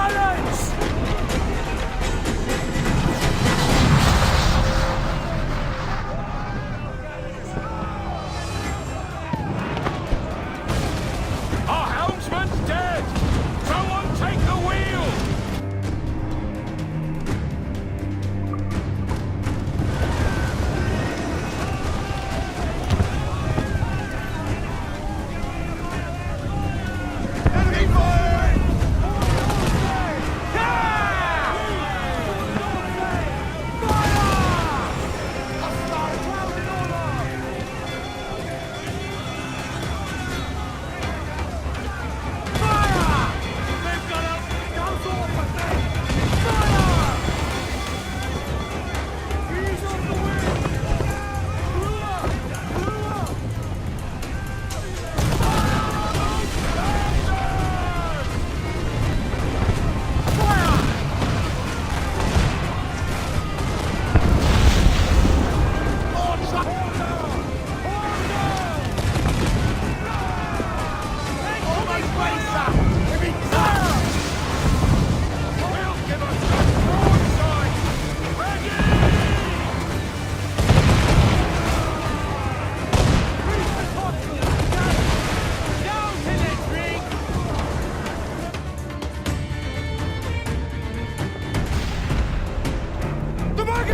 Silence! Our helmsman's dead! Someone take the wheel! Enemy fire!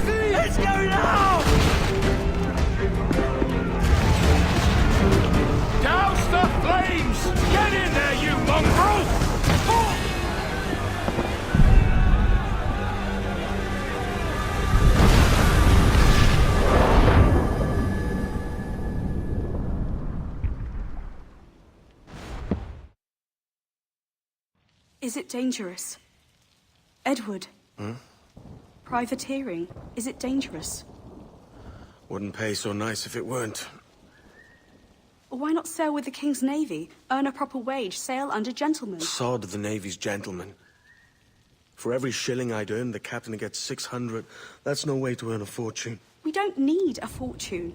Let's go now! Douse the flames! Get in there, you mongrel! Is it dangerous? Edward? Privateering, is it dangerous? Wouldn't pay so nice if it weren't. Why not sail with the King's Navy, earn a proper wage, sail under gentlemen? Sod the Navy's gentlemen. For every shilling I'd earn, the captain gets 600. That's no way to earn a fortune. We don't need a fortune.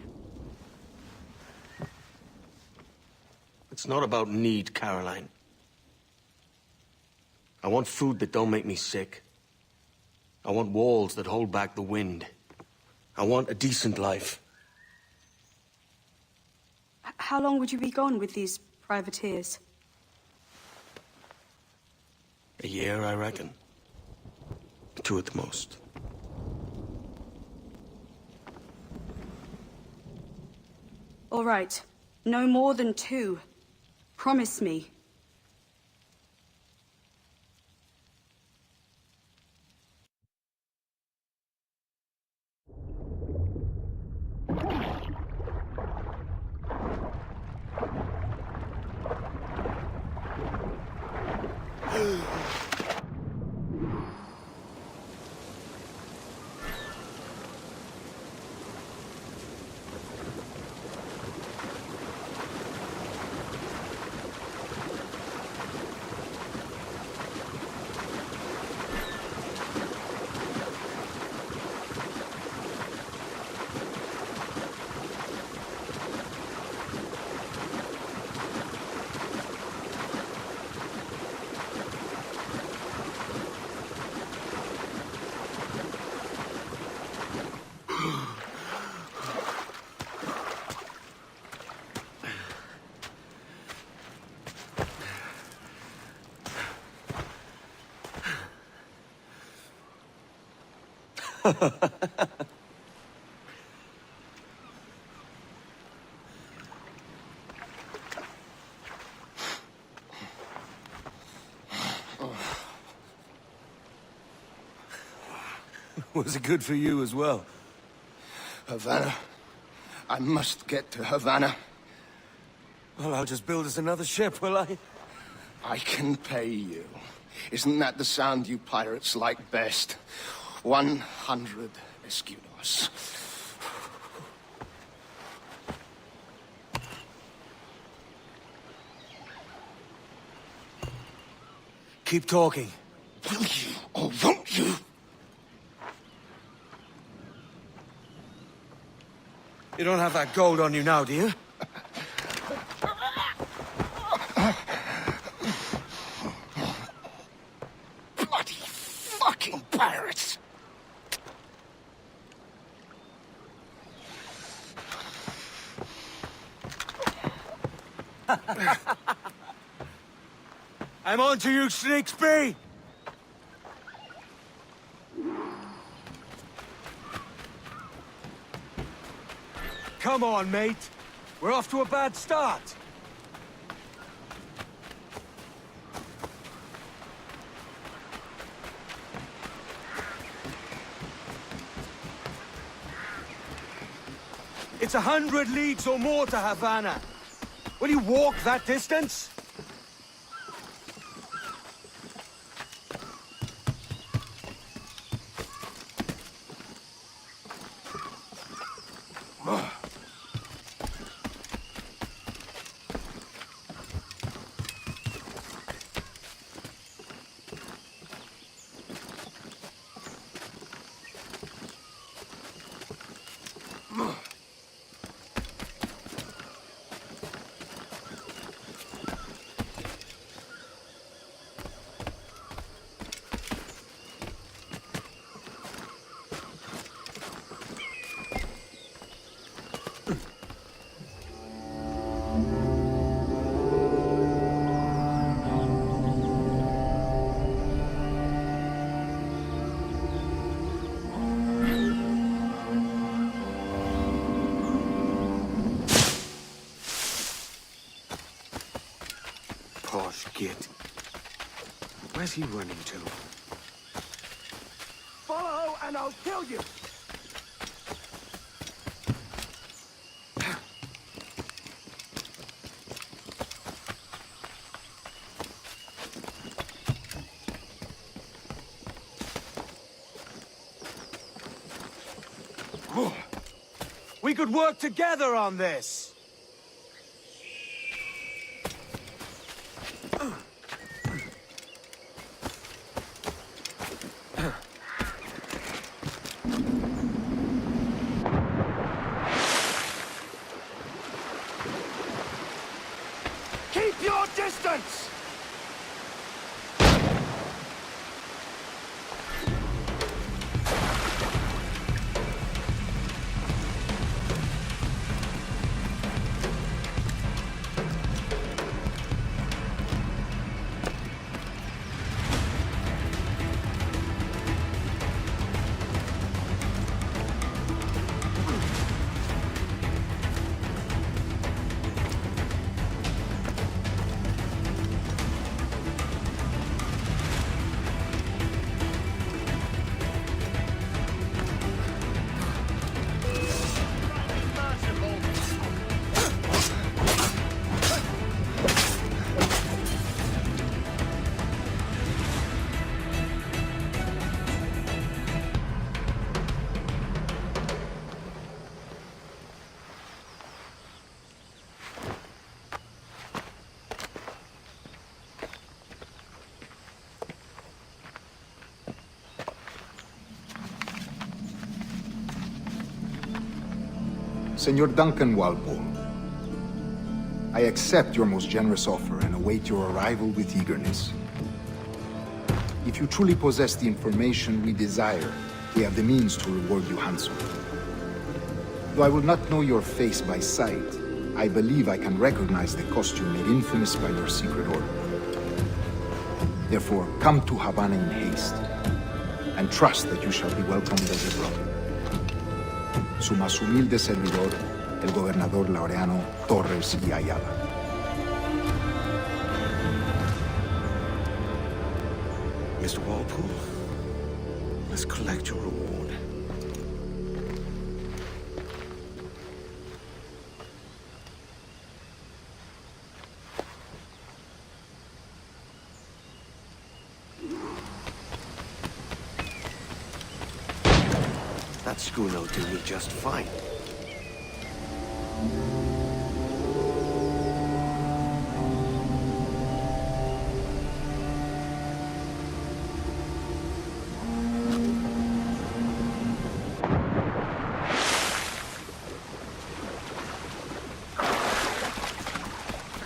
It's not about need, Caroline. I want food that don't make me sick. I want walls that hold back the wind. I want a decent life. How long would you be gone with these privateers? A year, I reckon. 2 at the most. All right. No more than 2. Promise me. Was it good for you as well? Havana. I must get to Havana. Well, I'll just build us another ship, will I? I can pay you. Isn't that the sound you pirates like best? 100 escudos. Keep talking. Will you or won't you? You don't have that gold on you now, do you? fucking pirates! I'm on to you, Snakesby! Come on, mate. We're off to a bad start. It's 100 leagues or more to Havana. Will you walk that distance? Posh git. Where's he running to? Follow and I'll kill you! We could work together on this! Keep your distance! Senor Duncan Walpole, I accept your most generous offer and await your arrival with eagerness. If you truly possess the information we desire, we have the means to reward you handsomely. Though I will not know your face by sight, I believe I can recognize the costume made infamous by your secret order. Therefore, come to Havana in haste, and trust that you shall be welcomed as a brother. Su más humilde servidor, el gobernador Laureano Torres y Ayala. Mr. Walpole, let's collect your reward. That schooner will do me just fine.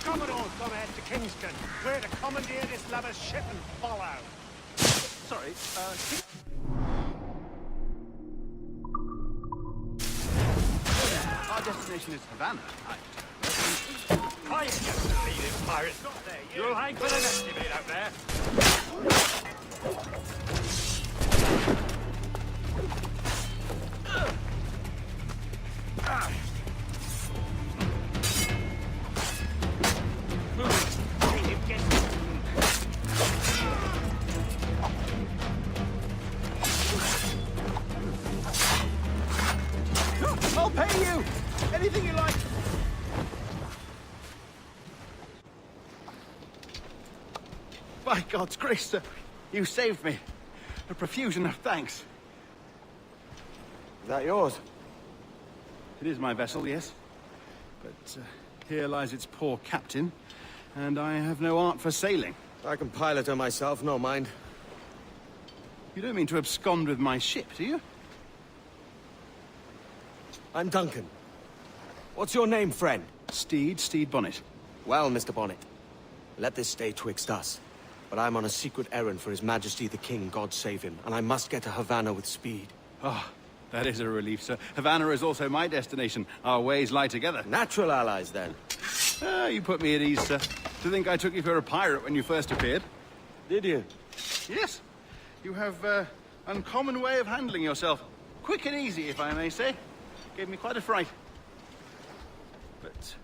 Commodore, come out to Kingston. We're to commandeer this lover's ship and follow. sorry. Our destination is Havana. I just believe it, pirates. You'll hang for the nest you made out there. I'll pay you! Anything you like! By God's grace, sir, you saved me. A profusion of thanks. Is that yours? It is my vessel, yes. But here lies its poor captain, and I have no art for sailing. I can pilot her myself, no mind. You don't mean to abscond with my ship, do you? I'm Duncan. What's your name, friend? Steed Bonnet. Well, Mr. Bonnet, let this stay twixt us. But I'm on a secret errand for His Majesty the King, God save him, and I must get to Havana with speed. Ah, that is a relief, sir. Havana is also my destination. Our ways lie together. Natural allies, then. Ah, you put me at ease, sir. To think I took you for a pirate when you first appeared. Did you? Yes. You have uncommon way of handling yourself. Quick and easy, if I may say. Gave me quite a fright. But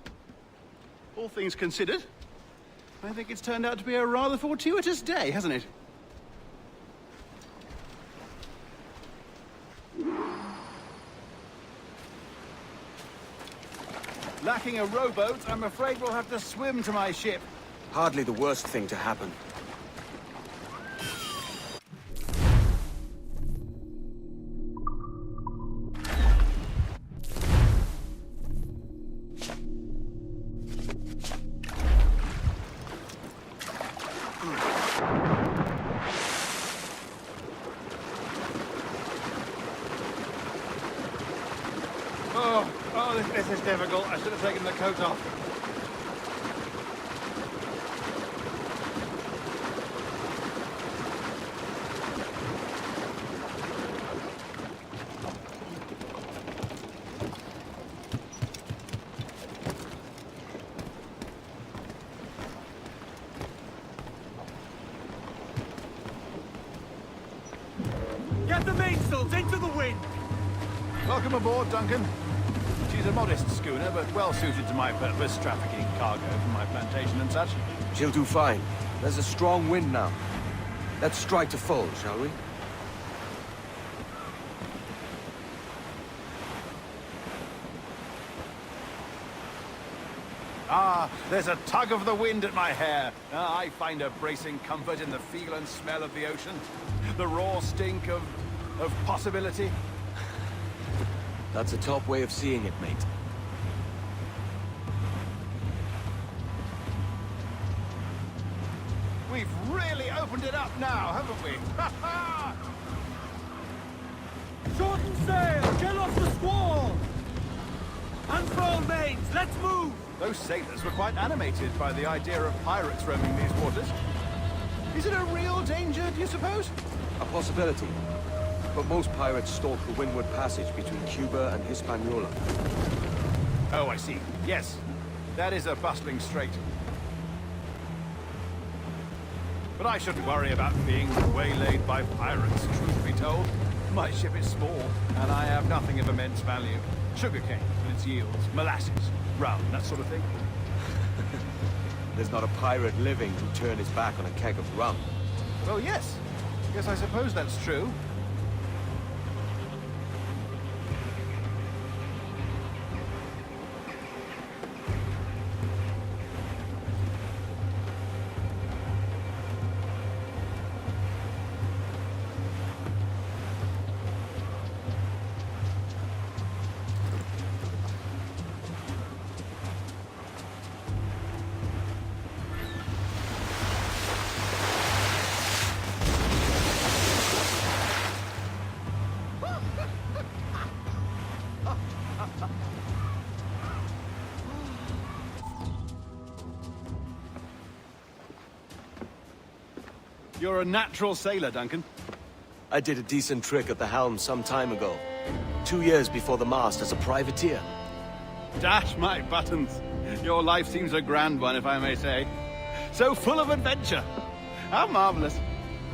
all things considered, I think it's turned out to be a rather fortuitous day, hasn't it? Lacking a rowboat, I'm afraid we'll have to swim to my ship. Hardly the worst thing to happen. This is difficult. I should have taken the coat off. Get the mainsails into the wind! Welcome aboard, Duncan. She's a modest schooner, but well suited to my purpose, trafficking cargo from my plantation and such. She'll do fine. There's a strong wind now. Let's strike to full, shall we? Ah, there's a tug of the wind at my hair. Ah, I find a bracing comfort in the feel and smell of the ocean. The raw stink of possibility. That's a top way of seeing it, mate. We've really opened it up now, haven't we? Ha ha! Shorten sail! Get off the squall! Unfurl mains! Let's move! Those sailors were quite animated by the idea of pirates roaming these waters. Is it a real danger, do you suppose? A possibility. But most pirates stalk the windward passage between Cuba and Hispaniola. Oh, I see. Yes. That is a bustling strait. But I shouldn't worry about being waylaid by pirates, truth be told. My ship is small, and I have nothing of immense value. Sugarcane with its yields, molasses, rum, that sort of thing. There's not a pirate living who'd turn his back on a keg of rum. Well, yes. Yes, I suppose that's true. You're a natural sailor, Duncan. I did a decent trick at the helm some time ago. 2 years before the mast as a privateer. Dash my buttons. Your life seems a grand one, if I may say. So full of adventure. How marvelous.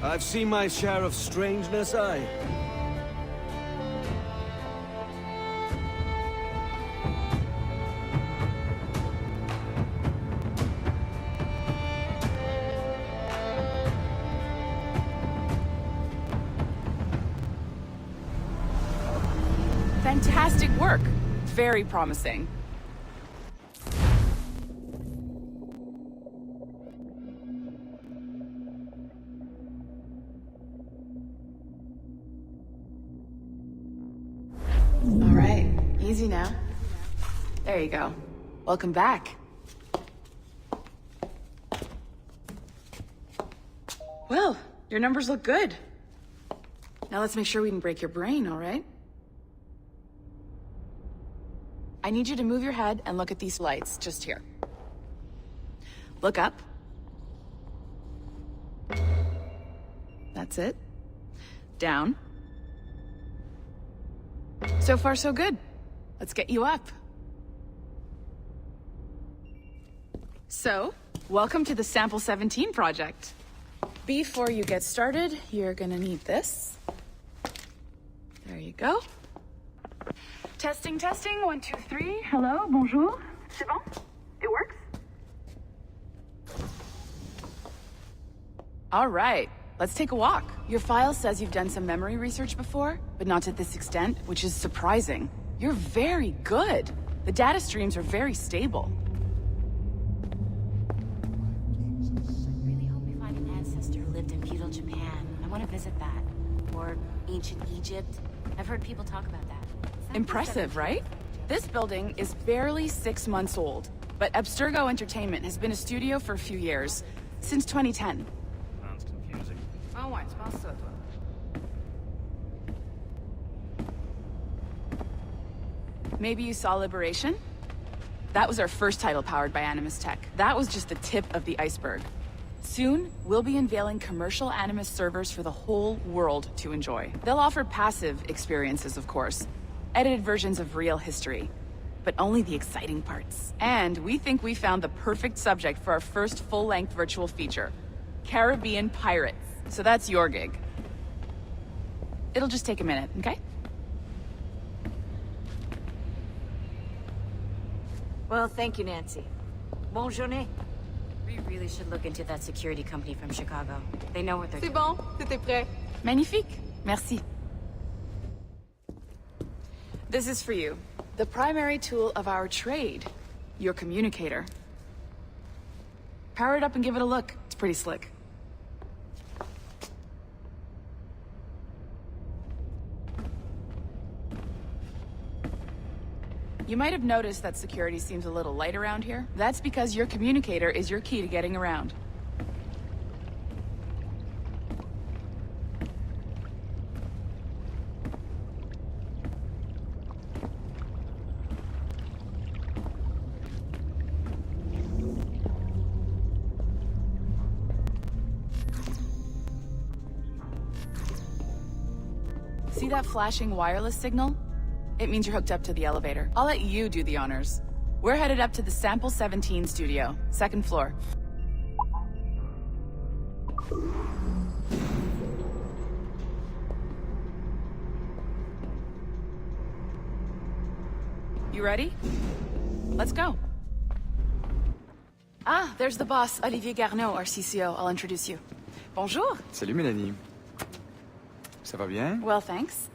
I've seen my share of strangeness, aye. Fantastic work. Very promising. All right, easy now. There you go. Welcome back. Well, your numbers look good. Now let's make sure we can break your brain, all right? I need you to move your head and look at these lights, just here. Look up. That's it. Down. So far, so good. Let's get you up. So, welcome to the Sample 17 project. Before you get started, you're gonna need this. There you go. Testing, testing, 1, 2, 3. Hello, bonjour. C'est bon? It works? All right, let's take a walk. Your file says you've done some memory research before, but not to this extent, which is surprising. You're very good. The data streams are very stable. Really hope we find an ancestor who lived in feudal Japan. I want to visit that. Or ancient Egypt. I've heard people talk about that. Impressive, right? This building is barely 6 months old, but Abstergo Entertainment has been a studio for a few years, since 2010. Sounds confusing. Oh, ouais, tu penses ça, toi? Maybe you saw Liberation? That was our first title powered by Animus Tech. That was just the tip of the iceberg. Soon, we'll be unveiling commercial Animus servers for the whole world to enjoy. They'll offer passive experiences, of course. Edited versions of real history. But only the exciting parts. And we think we found the perfect subject for our first full-length virtual feature. Caribbean Pirates. So that's your gig. It'll just take a minute, okay? Well, thank you, Nancy. Bonne journée. We really should look into that security company from Chicago. They know what they're doing. C'est bon, c'était prêt. Magnifique. Merci. This is for you. The primary tool of our trade. Your communicator. Power it up and give it a look. It's pretty slick. You might have noticed that security seems a little light around here. That's because your communicator is your key to getting around. See that flashing wireless signal? It means you're hooked up to the elevator. I'll let you do the honors. We're headed up to the Sample 17 studio, 2nd floor. You ready? Let's go. Ah, there's the boss, Olivier Garneau, our CCO. I'll introduce you. Bonjour. Salut Mélanie. Ça va bien? Well, thanks.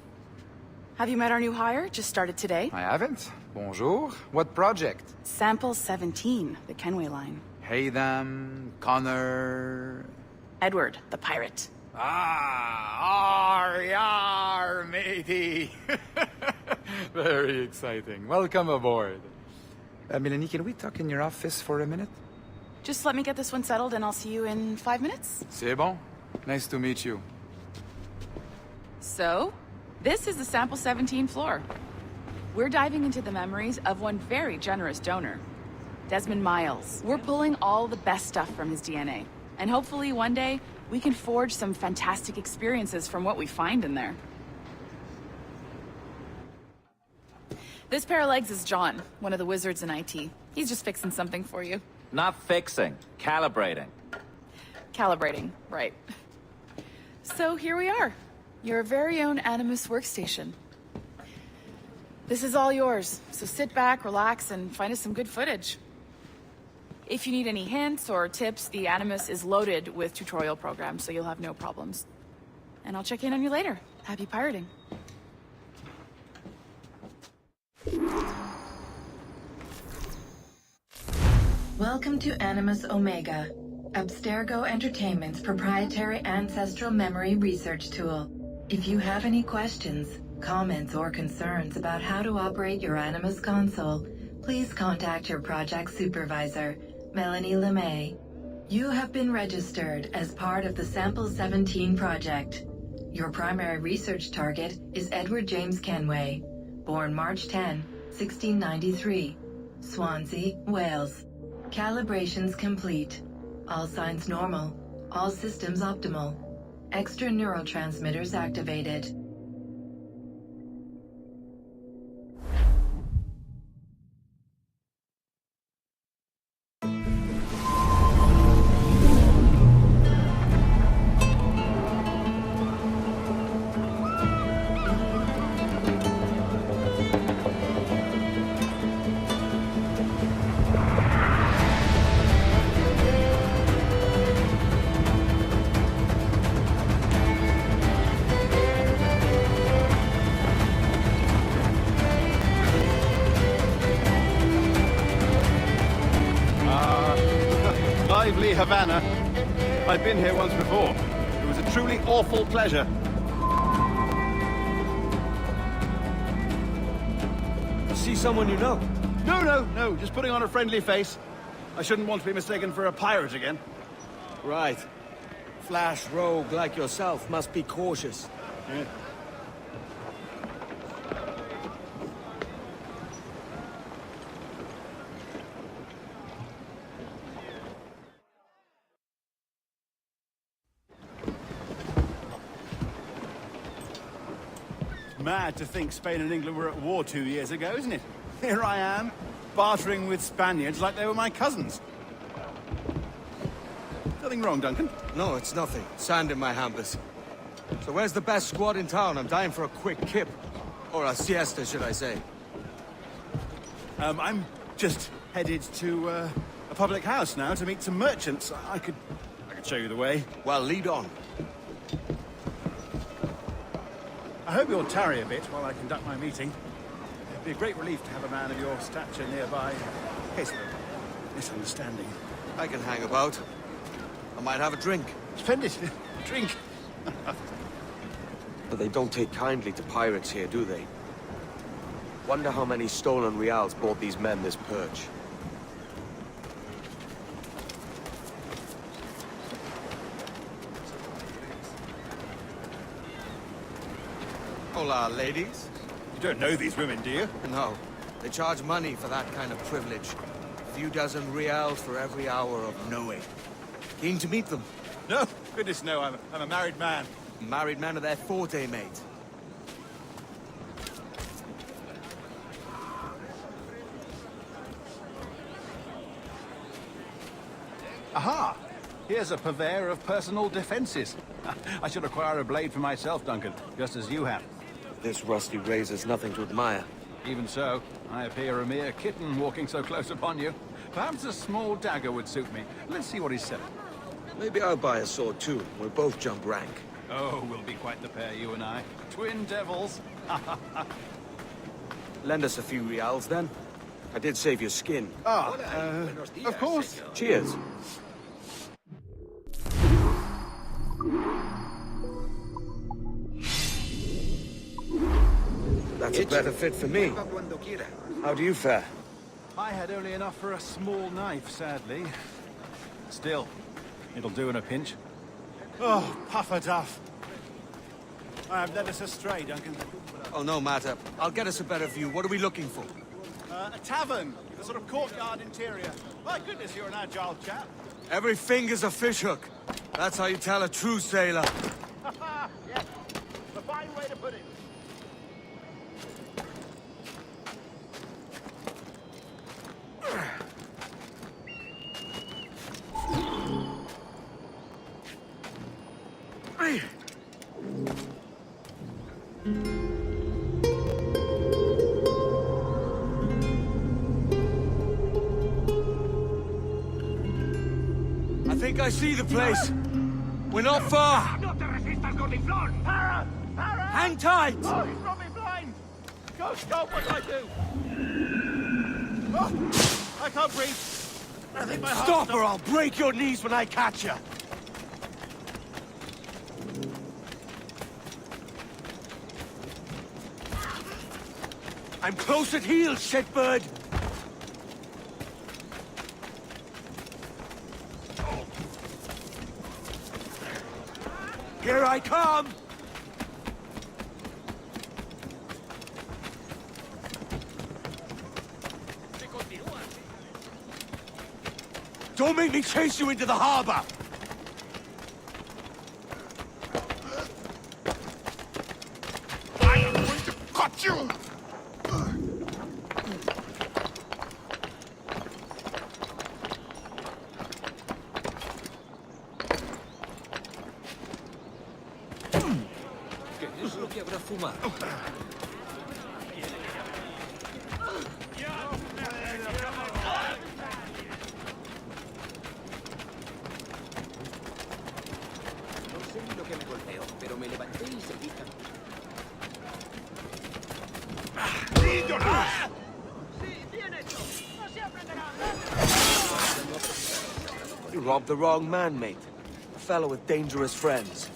Have you met our new hire? Just started today. I haven't. Bonjour. What project? Sample 17, the Kenway line. Haytham, Connor... Edward, the pirate. Yar, matey. Very exciting. Welcome aboard. Mélanie, can we talk in your office for a minute? Just let me get this one settled and I'll see you in 5 minutes. C'est bon. Nice to meet you. So, this is the Sample 17 floor. We're diving into the memories of one very generous donor, Desmond Miles. We're pulling all the best stuff from his DNA. And hopefully one day, We can forge some fantastic experiences from what we find in there. This pair of legs is John, one of the wizards in IT. He's just fixing something for you. Not fixing, calibrating. Calibrating, right. So here we are. Your very own Animus workstation. This is all yours, so sit back, relax, and find us some good footage. If you need any hints or tips, the Animus is loaded with tutorial programs, so you'll have no problems. And I'll check in on you later. Happy pirating. Welcome to Animus Omega, Abstergo Entertainment's proprietary ancestral memory research tool. If you have any questions, comments, or concerns about how to operate your Animus console, please contact your project supervisor, Melanie LeMay. You have been registered as part of the Sample 17 project. Your primary research target is Edward James Kenway, born March 10, 1693, Swansea, Wales. Calibrations complete. All signs normal. All systems optimal. Extra neurotransmitters activated. Lively Havana. I've been here once before. It was a truly awful pleasure. See someone you know? No, just putting on a friendly face. I shouldn't want to be mistaken for a pirate again. Right. Flash rogue like yourself must be cautious. Yeah. Mad to think Spain and England were at war 2 years ago, isn't it? Here I am, bartering with Spaniards like they were my cousins. Nothing wrong, Duncan? No, it's nothing. Sand in my hampers. So where's the best squad in town? I'm dying for a quick kip. Or a siesta, should I say. I'm just headed to a public house now to meet some merchants. I could show you the way. Well, lead on. I hope you'll tarry a bit while I conduct my meeting. It'd be a great relief to have a man of your stature nearby, in case of a misunderstanding. I can hang about. I might have a drink. Splendid. Drink. But they don't take kindly to pirates here, do they? Wonder how many stolen reals bought these men this perch. Hola, ladies. You don't know these women, do you? No. They charge money for that kind of privilege. A few dozen reals for every hour of knowing. Keen to meet them? No, goodness no, I'm a married man. Married men are their forte, mate. Aha! Here's a purveyor of personal defenses. I should acquire a blade for myself, Duncan, just as you have. This rusty razor's nothing to admire. Even so, I appear a mere kitten walking so close upon you. Perhaps a small dagger would suit me. Let's see what he's selling. Maybe I'll buy a sword too. We'll both jump rank. Oh, we'll be quite the pair, you and I. Twin devils. Lend us a few reals, then. I did save your skin. Of course. Cheers. That's a better fit for me. How do you fare? I had only enough for a small knife, sadly. Still, it'll do in a pinch. Oh, puffer duff. I have led us astray, Duncan. Oh, no matter. I'll get us a better view. What are we looking for? A tavern, a sort of courtyard interior. My goodness, you're an agile chap. Every finger's a fishhook. That's how you tell a true sailor. Yes, a fine way to put it. I think I see the place. We're not far. No te resistas, Gordiflón! Para! Para! Hang tight! Oh, he's got me blind! Go, stop, what do I do? Oh, I can't breathe. I think my heart's Stop or I'll break your knees when I catch you. I'm close at heel, shitbird! Here I come! Don't make me chase you into the harbor! I'm going to cut you! You robbed the wrong man, mate. A fellow with dangerous friends.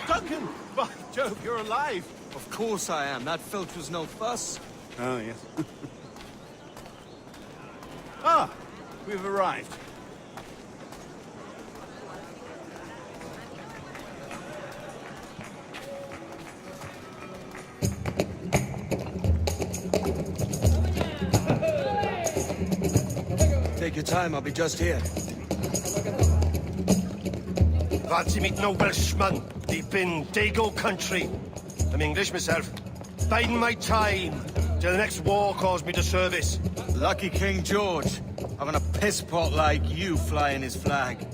Duncan! By Jove, you're alive! Of course I am. That filch was no fuss. Oh, yes. Ah! We've arrived. Take your time, I'll be just here. Fancy meeting a Welshman deep in Dago country. I'm English myself. Biding my time till the next war calls me to service. Lucky King George, having a piss pot like you flying his flag.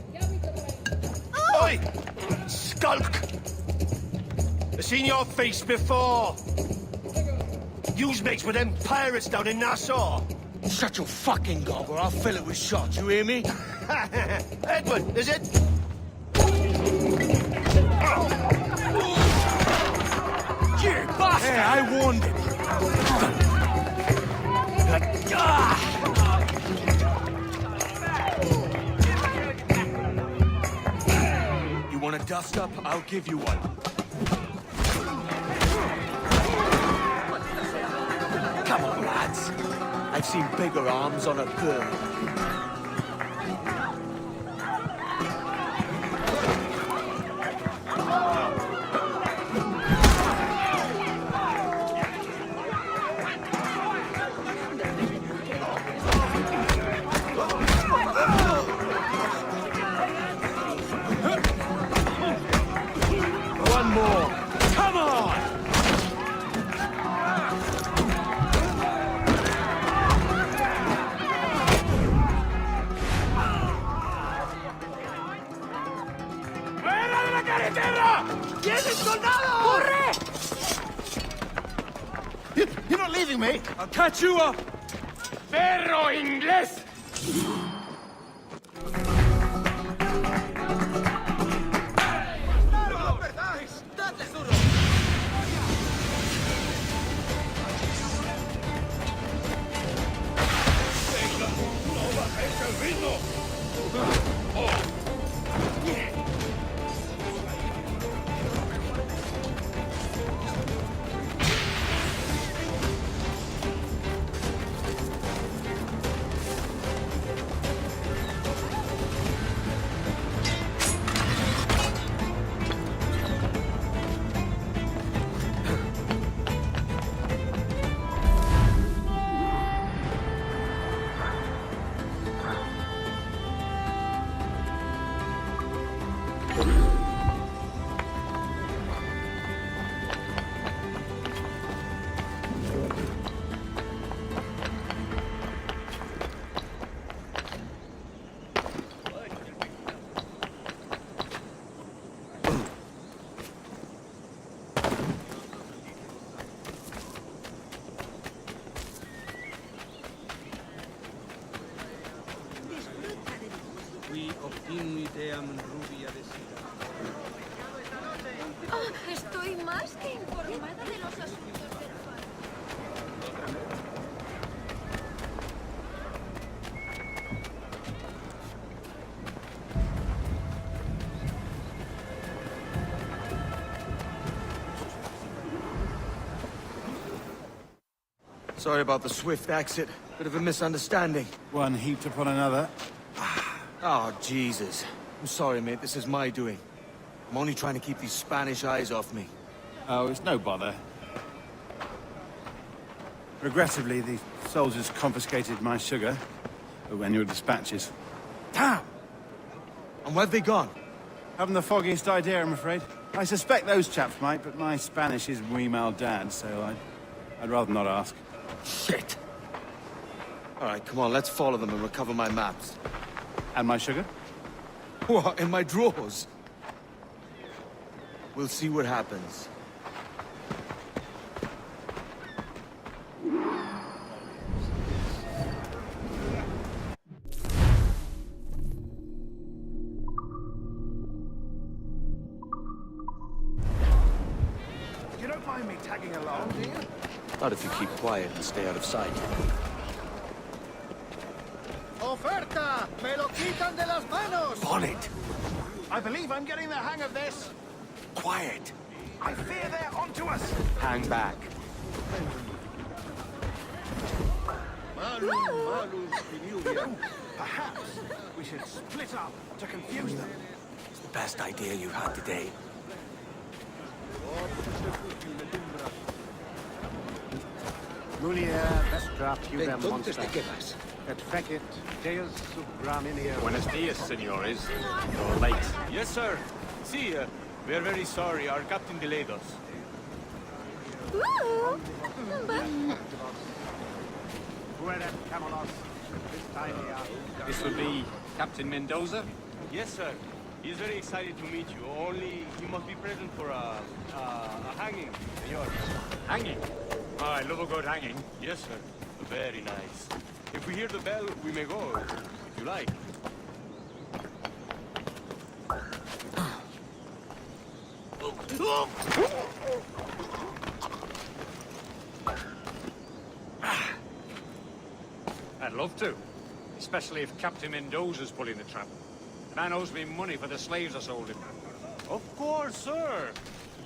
Oi! Skulk! I've seen your face before. You's mates with them pirates down in Nassau. Shut your fucking gob or I'll fill it with shot, you hear me? Edward, is it? You bastard! Hey, I warned him. You want a dust up? I'll give you one. Come on, lads. I've seen bigger arms on a girl. One more! Come on! ¡Fuera de la carretera! ¡Vienen soldados! ¡Corre! You're not leaving me? I'll catch you up! Perro inglés! Estoy más que informada de los asuntos del faro. Sorry about the swift exit. Bit of a misunderstanding. One heaped upon another. Oh, Jesus. I'm sorry, mate. This is my doing. I'm only trying to keep these Spanish eyes off me. Oh, it's no bother. Regrettably, the soldiers confiscated my sugar when your dispatches. Damn! And where've they gone? Haven't the foggiest idea, I'm afraid. I suspect those chaps might, but my Spanish is muy mal dad, so I'd rather not ask. Shit! All right, come on, let's follow them and recover my maps. And my sugar? What, in my drawers? We'll see what happens. You don't mind me tagging along, do you? Not if you keep quiet and stay out of sight. ¡Oferta! ¡Me lo quitan de las manos! Bonnet! I believe I'm getting the hang of this. Quiet! I fear they're onto us. Hang back. Perhaps we should split up to confuse them. It's the best idea you've had today. Mulia vestra pudem monster. Et fecit deus sub graminia. Buenos dias, senores. You're late. Yes, sir. See, we are very sorry. Our captain delayed us. Fuerat Camelos. This will be Captain Mendoza? Yes, sir. He's very excited to meet you. Only you must be present for a hanging, senor. Hanging? Oh, I love a good hanging. Yes, sir. Very nice. If we hear the bell, we may go, if you like. I'd love to. Especially if Captain Mendoza's pulling the trap. Man owes me money for the slaves I sold him. Of course, sir.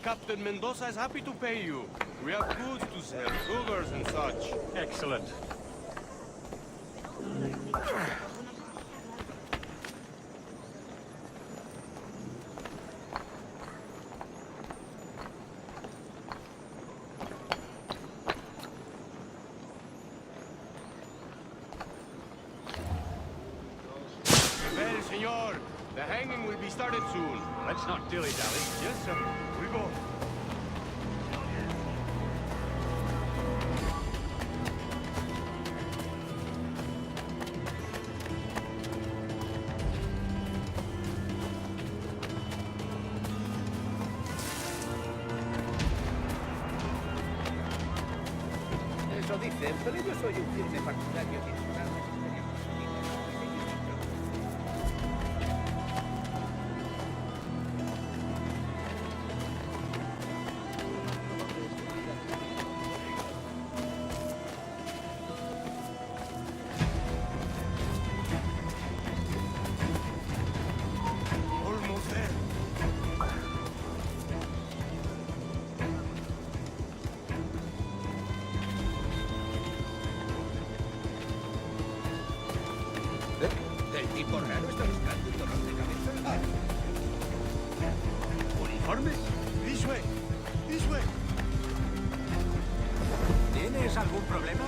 Captain Mendoza is happy to pay you. We have goods to sell, sugars and such. Excellent. Well, senor, the hanging will be started soon. Let's not dilly-dally. Yes, sir. We go. Eso dicen, pero yo soy un firme partidario de ignorar las Almost there. El tipo raro está buscando un dolor de cabeza. ¿Uniformes? This way. This way. ¿Tienes algún problema?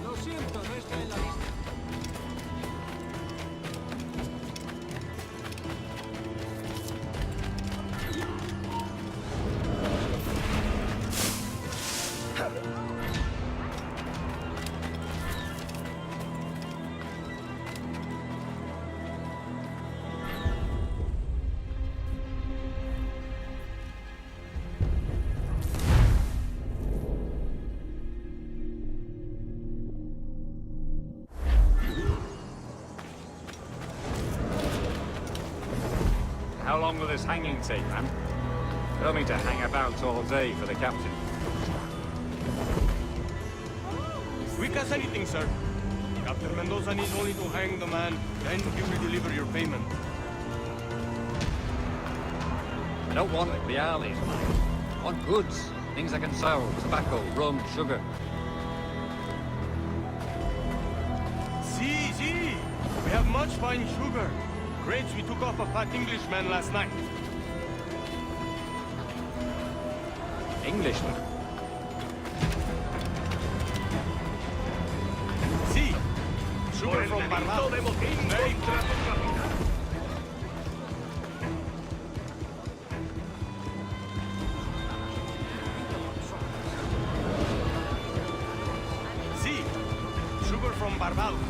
Lo siento, no estoy en la lista. How long will this hanging take, man? Tell me to hang about all day for the captain. Quick as anything, sir. Captain Mendoza needs only to hang the man, then he will deliver your payment. I don't want reales, man. I want goods. Things I can sell. Tobacco, rum, sugar. See. We have much fine sugar. Grapes we took off a fat Englishman last night. Englishman? See. Sugar from Barbados. Very fresh. See. Sugar from Barbados.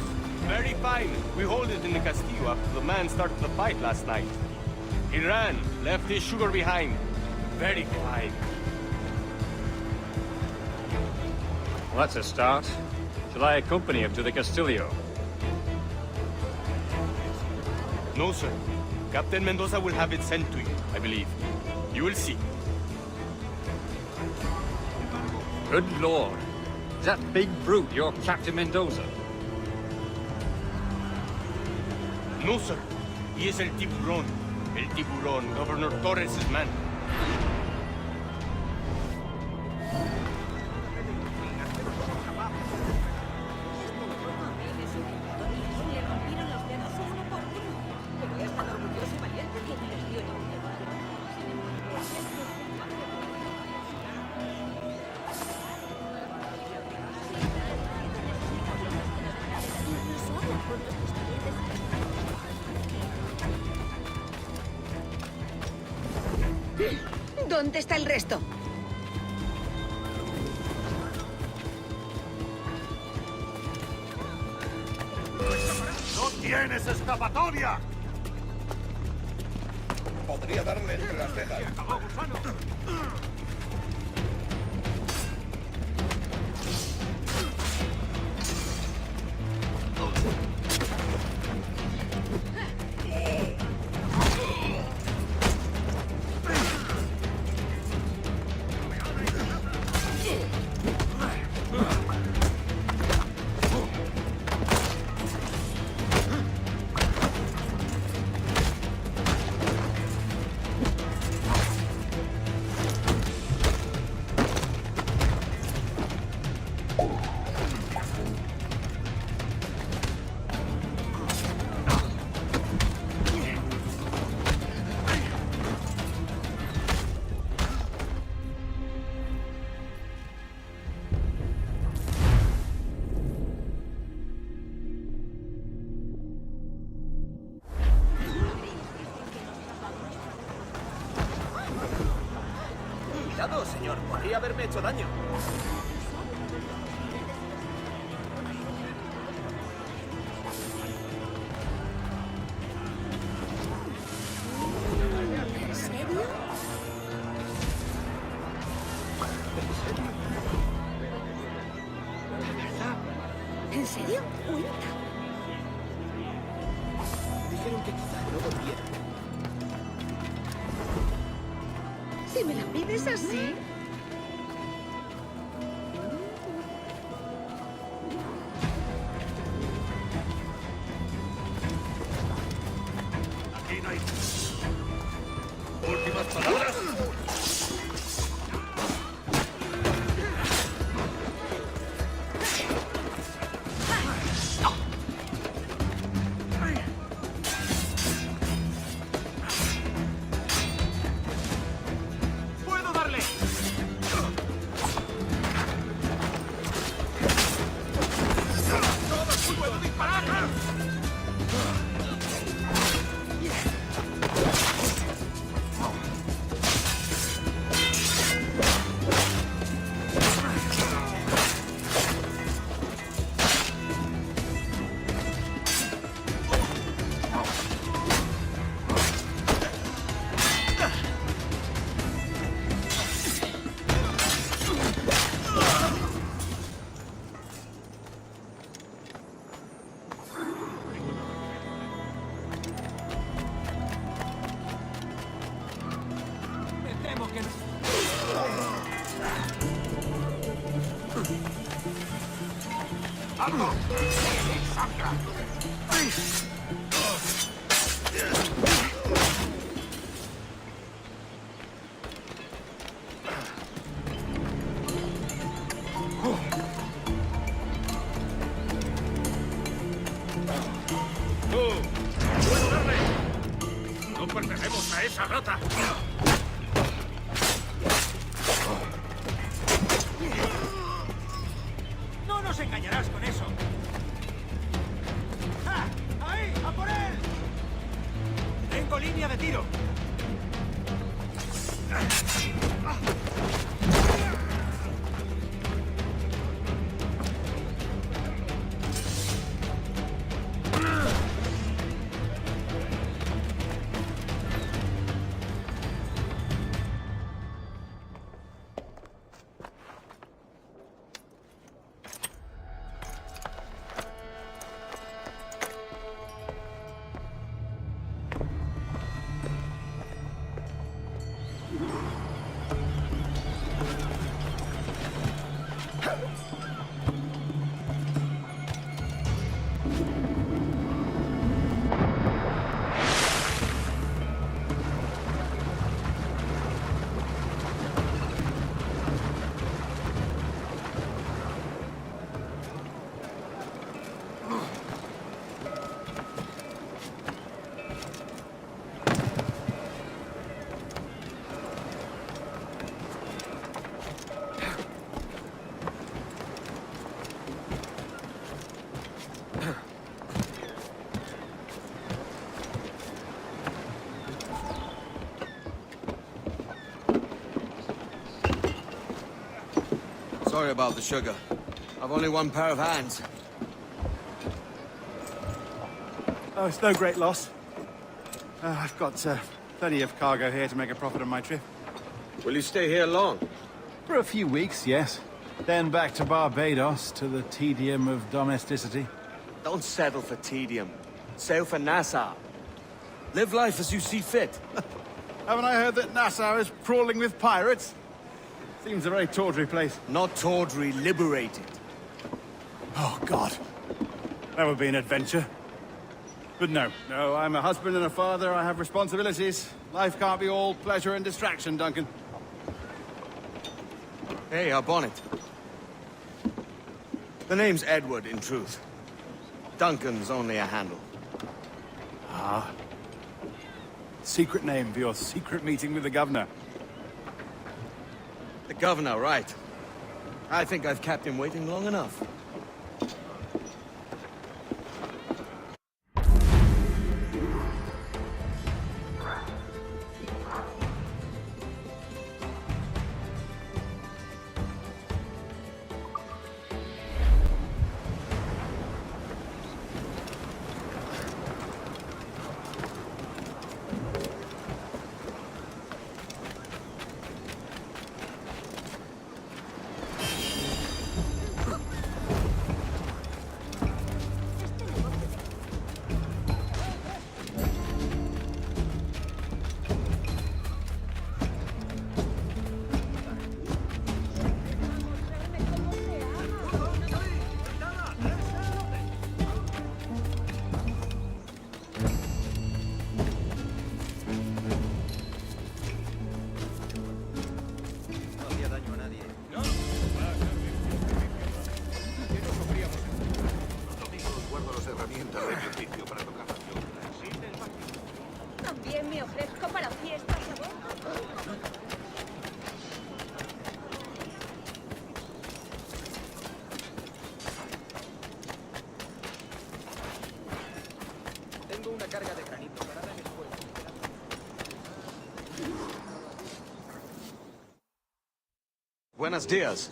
Very fine. We hold it in the Castillo after the man started the fight last night. He ran, left his sugar behind. Very fine. Well, that's a start. Shall I accompany him to the Castillo? No, sir. Captain Mendoza will have it sent to you, I believe. You will see. Good lord. Is that big brute your Captain Mendoza? No, sir. He is El Tiburón. El Tiburón, Governor Torres' man. ¿Dónde está el resto? ¡No tienes escapatoria! Podría darle entre las cejas. Cuidado, señor. Podría haberme hecho daño. ¿En serio? ¿En serio? Cuenta. Dijeron que quizá no volviera. Si me la pides así. Aquí no hay... ¿Últimas palabras? ¡Puedo darle! ¡Puedo darle! ¡No pertenecemos a esa rata! ¡No nos engañarás con eso! ¡Ja! ¡Ahí! ¡A por él! ¡Tengo línea de tiro! Sorry about the sugar. I've only one pair of hands. Oh, it's no great loss. I've got plenty of cargo here to make a profit on my trip. Will you stay here long? For a few weeks, yes. Then back to Barbados, to the tedium of domesticity. Don't settle for tedium. Sail for Nassau. Live life as you see fit. Haven't I heard that Nassau is crawling with pirates? Seems a very tawdry place. Not tawdry, liberated. Oh, God. That would be an adventure. But no, I'm a husband and a father. I have responsibilities. Life can't be all pleasure and distraction, Duncan. Hey, our bonnet. The name's Edward, in truth. Duncan's only a handle. Ah. Secret name for your secret meeting with the governor. The governor, right. I think I've kept him waiting long enough. También me ofrezco para fiestas a bordo. Tengo una carga de granito para dar esfuerzo. Buenos dias.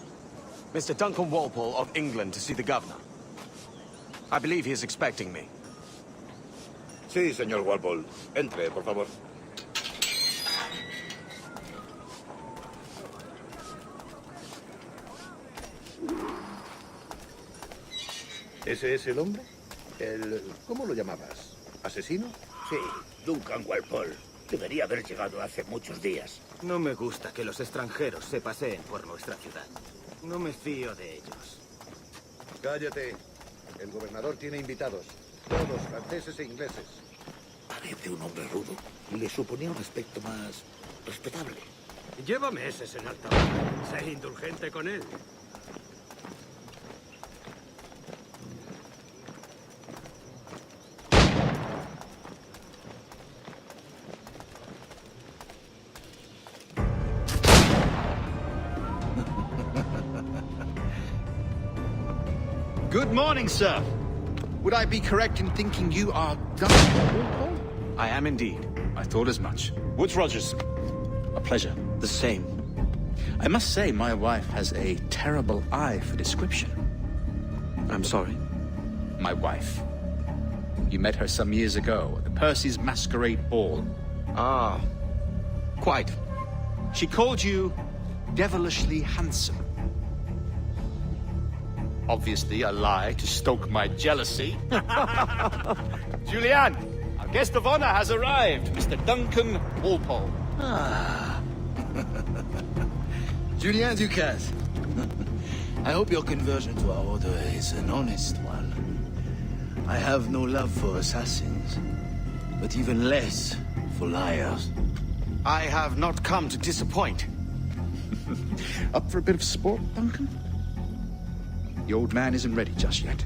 Mr. Duncan Walpole of England to see the governor. I believe he is expecting me. Sí, señor Walpole. Entre, por favor. ¿Ese es el hombre? ¿Cómo lo llamabas? ¿Asesino? Sí, Duncan Walpole. Debería haber llegado hace muchos días. No me gusta que los extranjeros se paseen por nuestra ciudad. No me fío de ellos. Cállate. El gobernador tiene invitados. Todos franceses e ingleses. Parece un hombre rudo. Le suponía un aspecto más respetable. Llévame ese senador. Sé indulgente con él. Good morning, sir. Would I be correct in thinking you are Duncan Walpole? I am indeed. I thought as much. Woods Rogers. A pleasure. The same. I must say, my wife has a terrible eye for description. I'm sorry? My wife. You met her some years ago at the Percy's Masquerade Ball. Ah, quite. She called you devilishly handsome. Obviously a lie to stoke my jealousy. Julianne, our guest of honor has arrived, Mr. Duncan Walpole. Ah. Julien Ducasse. I hope your conversion to our order is an honest one. I have no love for assassins, but even less for liars. I have not come to disappoint. Up for a bit of sport, Duncan? The old man isn't ready just yet.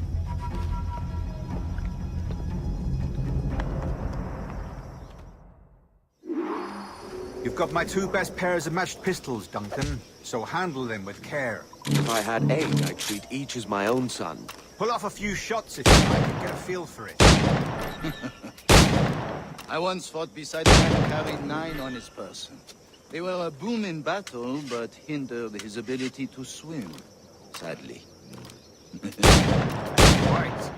You've got my 2 best pairs of matched pistols, Duncan, so handle them with care. If I had 8, I'd treat each as my own son. Pull off a few shots if you like and get a feel for it. I once fought beside a man who carried 9 on his person. They were a boon in battle, but hindered his ability to swim, sadly. Right.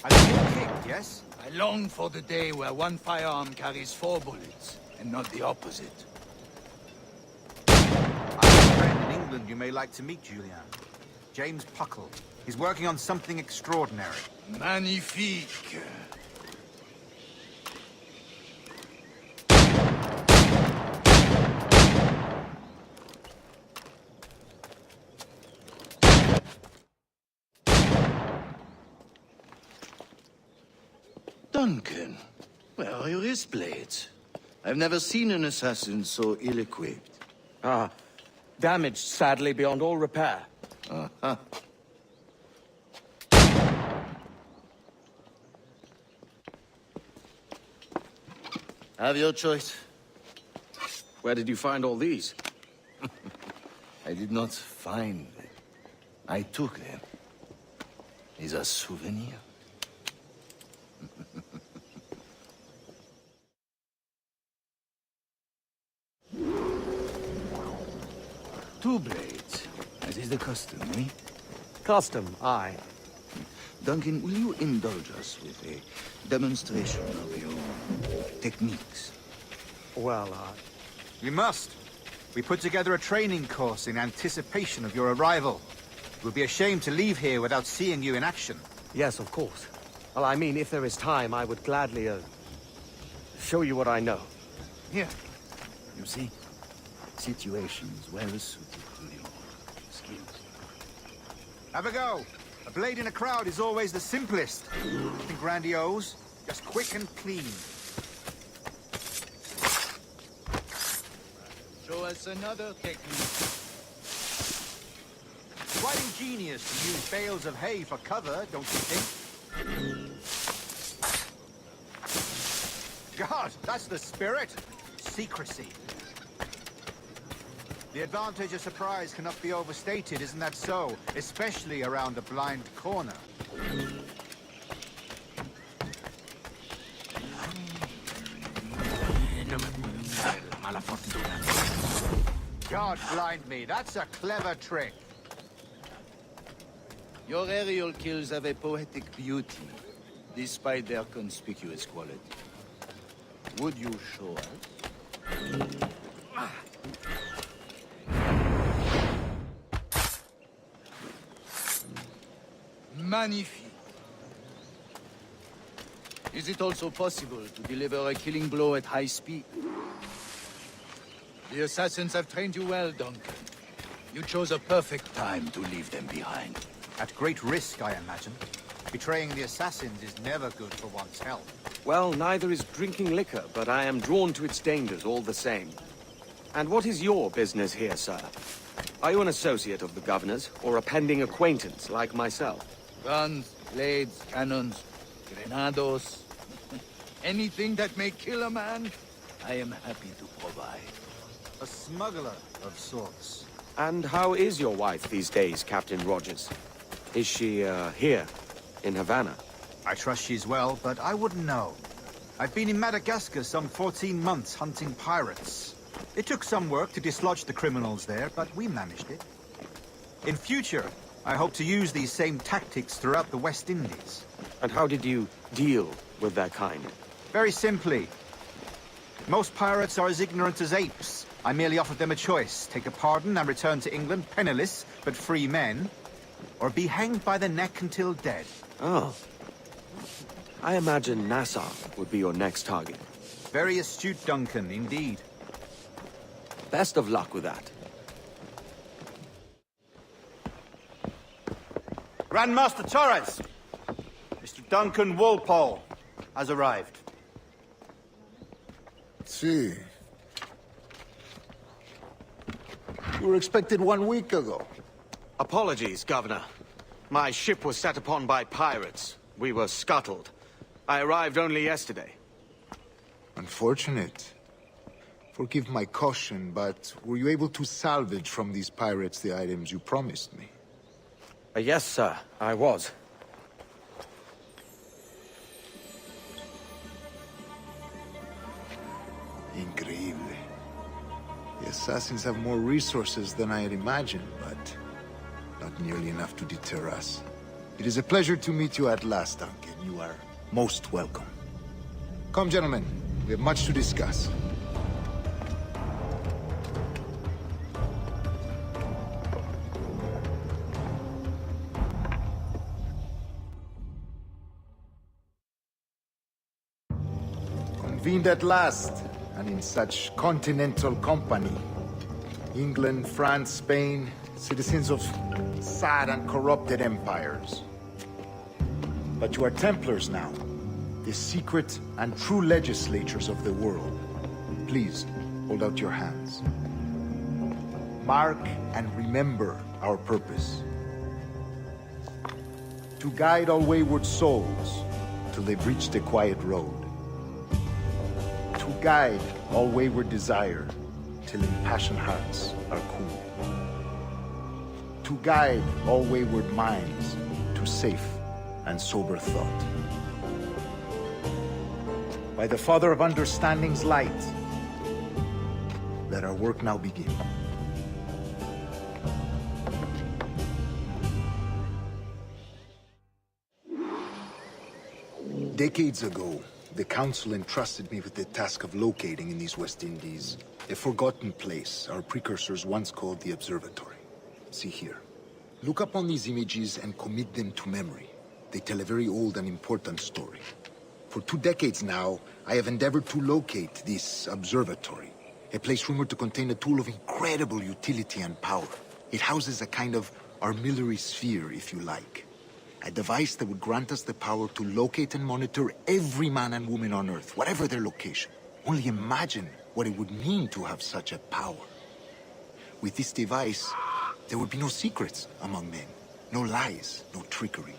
A little kick, yes? I long for the day where one firearm carries 4 bullets, and not the opposite. I have a friend in England you may like to meet, Julian. James Puckle. He's working on something extraordinary. Magnifique! Duncan, where are your wrist blades? I've never seen an assassin so ill-equipped. Ah, damaged sadly beyond all repair. Uh-huh. Have your choice. Where did you find all these? I did not find them. I took them. Is a souvenir. 2 blades, as is the custom, eh? Custom, aye. Duncan, will you indulge us with a demonstration of your techniques? Well, You must. We put together a training course in anticipation of your arrival. It would be a shame to leave here without seeing you in action. Yes, of course. Well, I mean, if there is time, I would gladly, show you what I know. Here. You see? Situations well suited to your skills. Have a go. A blade in a crowd is always the simplest. Nothing grandiose, just quick and clean. Show us another technique. Quite ingenious to use bales of hay for cover, don't you think? God, that's the spirit. Secrecy. The advantage of surprise cannot be overstated, isn't that so? Especially around a blind corner. God blind me, that's a clever trick. Your aerial kills have a poetic beauty, despite their conspicuous quality. Would you show us? Magnifique. Is it also possible to deliver a killing blow at high speed? The assassins have trained you well, Duncan. You chose a perfect time to leave them behind. At great risk, I imagine. Betraying the assassins is never good for one's health. Well, neither is drinking liquor, but I am drawn to its dangers all the same. And what is your business here, sir? Are you an associate of the governor's, or a pending acquaintance like myself? Guns, blades, cannons, grenados. Anything that may kill a man, I am happy to provide. A smuggler of sorts. And how is your wife these days, Captain Rogers? Is she, here, in Havana? I trust she's well, but I wouldn't know. I've been in Madagascar some 14 months hunting pirates. It took some work to dislodge the criminals there, but we managed it. In future, I hope to use these same tactics throughout the West Indies. And how did you deal with that kind? Very simply. Most pirates are as ignorant as apes. I merely offered them a choice. Take a pardon and return to England penniless, but free men. Or be hanged by the neck until dead. Oh. I imagine Nassau would be your next target. Very astute, Duncan, indeed. Best of luck with that. Grandmaster Torres! Mr. Duncan Walpole has arrived. See. You were expected 1 week ago. Apologies, Governor. My ship was set upon by pirates. We were scuttled. I arrived only yesterday. Unfortunate. Forgive my caution, but were you able to salvage from these pirates the items you promised me? Yes, sir, I was. Increíble. The assassins have more resources than I had imagined, but not nearly enough to deter us. It is a pleasure to meet you at last, Duncan. You are most welcome. Come, gentlemen. We have much to discuss. Convened at last, and in such continental company. England, France, Spain, citizens of sad and corrupted empires. But you are Templars now, the secret and true legislators of the world. Please, hold out your hands. Mark and remember our purpose. To guide all wayward souls till they've reached the quiet road. To guide all wayward desire till impassioned hearts are cool. To guide all wayward minds to safe and sober thought. By the Father of Understanding's light, let our work now begin. Decades ago, the Council entrusted me with the task of locating in these West Indies a forgotten place our precursors once called the Observatory. See here. Look upon these images and commit them to memory. They tell a very old and important story. For 2 decades now, I have endeavored to locate this observatory, a place rumored to contain a tool of incredible utility and power. It houses a kind of armillary sphere, if you like. A device that would grant us the power to locate and monitor every man and woman on Earth, whatever their location. Only imagine what it would mean to have such a power. With this device, there would be no secrets among men, no lies, no trickery.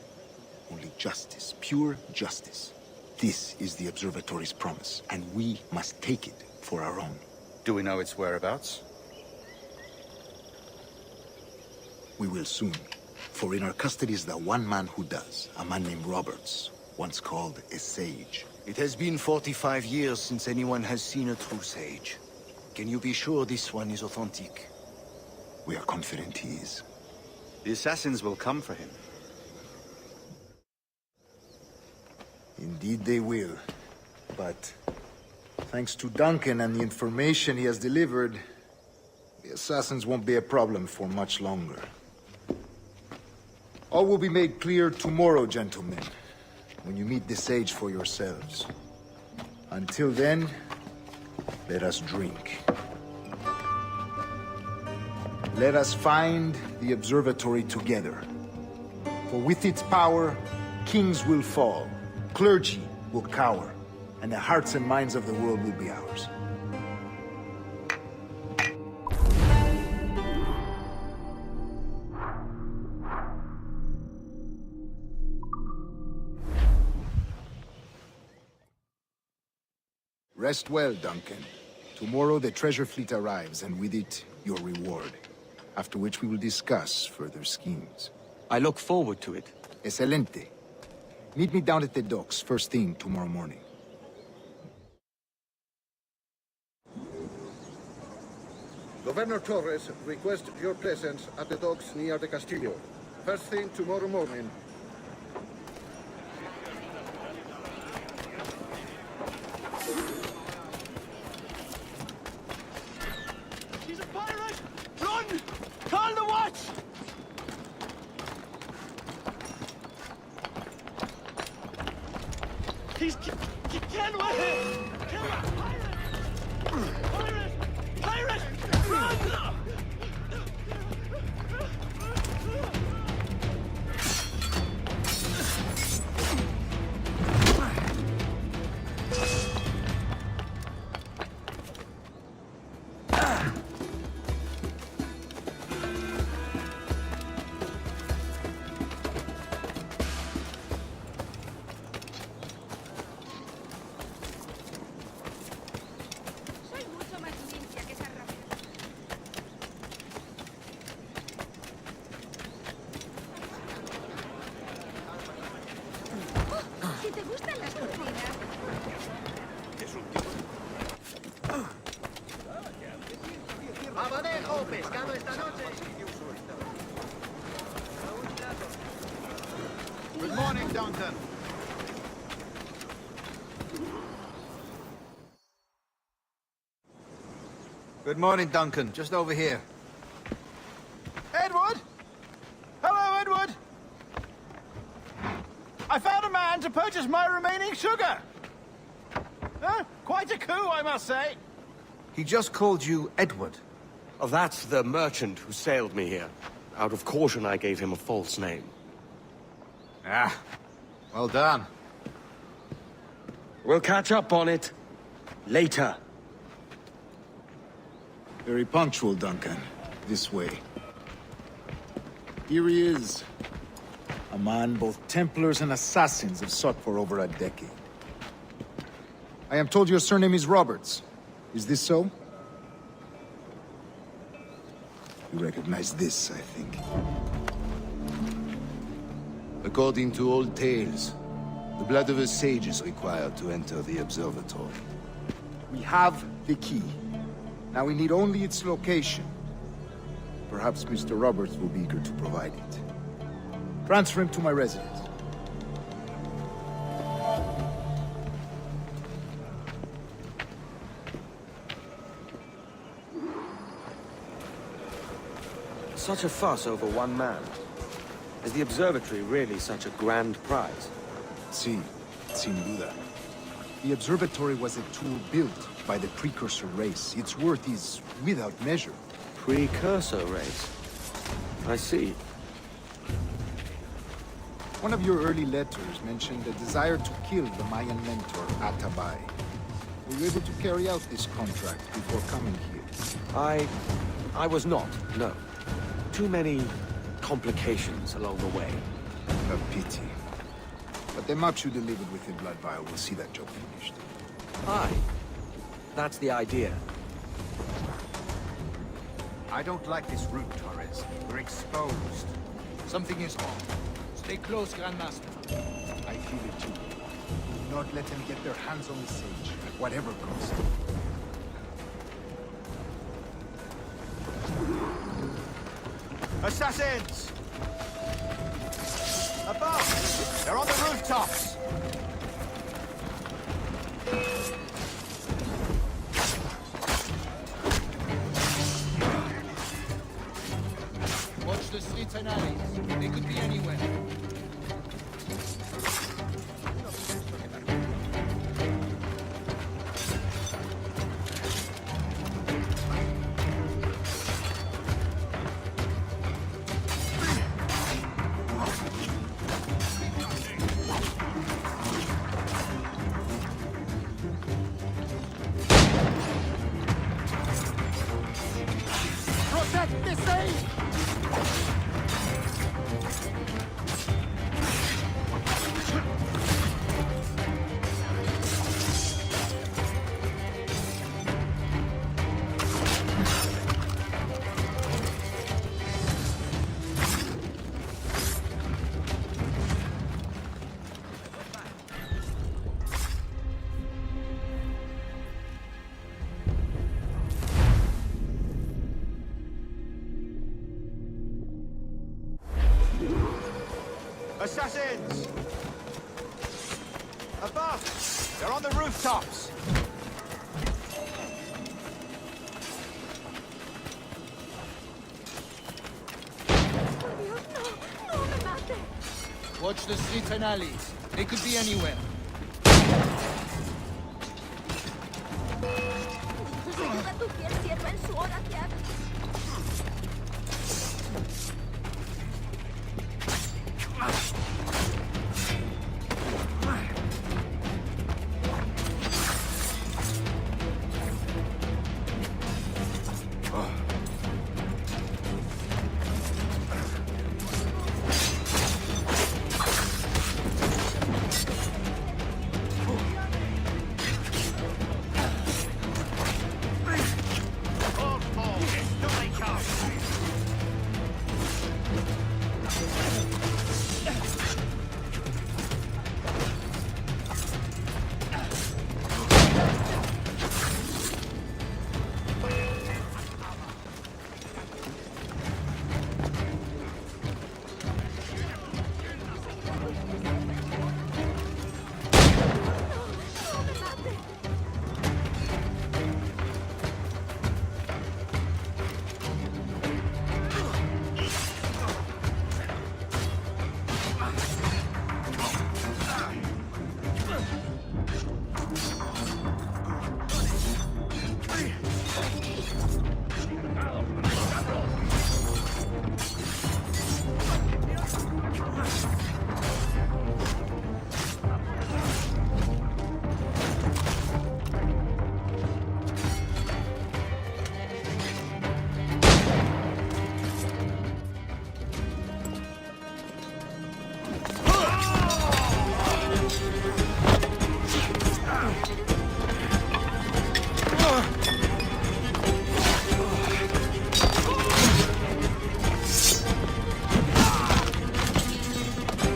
Only justice, pure justice. This is the Observatory's promise, and we must take it for our own. Do we know its whereabouts? We will soon. For in our custody is the one man who does, a man named Roberts, once called a sage. It has been 45 years since anyone has seen a true sage. Can you be sure this one is authentic? We are confident he is. The assassins will come for him. Indeed they will. But thanks to Duncan and the information he has delivered, the assassins won't be a problem for much longer. All will be made clear tomorrow, gentlemen, when you meet the sage for yourselves. Until then, let us drink. Let us find the observatory together. For with its power, kings will fall, clergy will cower, and the hearts and minds of the world will be ours. Rest well, Duncan. Tomorrow the treasure fleet arrives, and with it, your reward. After which we will discuss further schemes. I look forward to it. Excelente. Meet me down at the docks first thing tomorrow morning. Governor Torres requests your presence at the docks near the Castillo. First thing tomorrow morning. He's a pirate! Run! Call the watch! He's Kenway! Pirate! Pirate! Run! Soy mucho más limpia que esa rata. Oh, si te gustan las cortinas. Es un tipo. ¡Abadejo! ¡Pescado esta noche! Good morning, Duncan. Good morning, Duncan. Just over here. Edward? Hello, Edward! I found a man to purchase my remaining sugar! Quite a coup, I must say. He just called you Edward. Oh, that's the merchant who sailed me here. Out of caution, I gave him a false name. Ah, well done. We'll catch up on it later. Very punctual, Duncan. This way. Here he is. A man both Templars and Assassins have sought for over a decade. I am told your surname is Roberts. Is this so? You recognize this, I think. According to old tales, the blood of a sage is required to enter the observatory. We have the key. Now we need only its location. Perhaps Mr. Roberts will be eager to provide it. Transfer him to my residence. Such a fuss over one man. Is the observatory really such a grand prize? Sí, sin duda. The observatory was a tool built by the precursor race. Its worth is without measure. Precursor race? I see. One of your early letters mentioned a desire to kill the Mayan mentor, Atabay. Were you able to carry out this contract before coming here? I was not, no. Too many complications along the way. A pity. But the maps you delivered with the blood vial will see that job finished. Aye. That's the idea. I don't like this route, Torres. We're exposed. Something is wrong. Stay close, Grandmaster. I feel it too. Do not let them get their hands on the sage, at whatever cost. Assassins! Above! They're on the rooftops! Watch the streets and alleys. They could be anywhere. Assassins! Above! They're on the rooftops! Watch the streets and alleys. They could be anywhere. Tu fiel sierva en su hora que ha...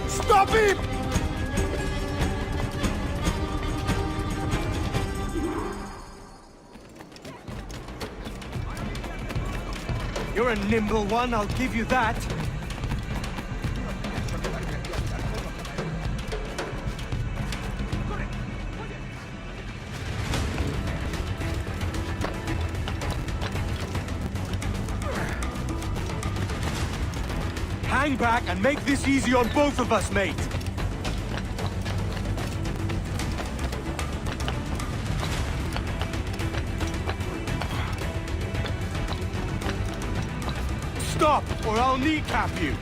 Stop him! You're a nimble one, I'll give you that. Hang back and make this easy on both of us, mate. Stop, or I'll kneecap you.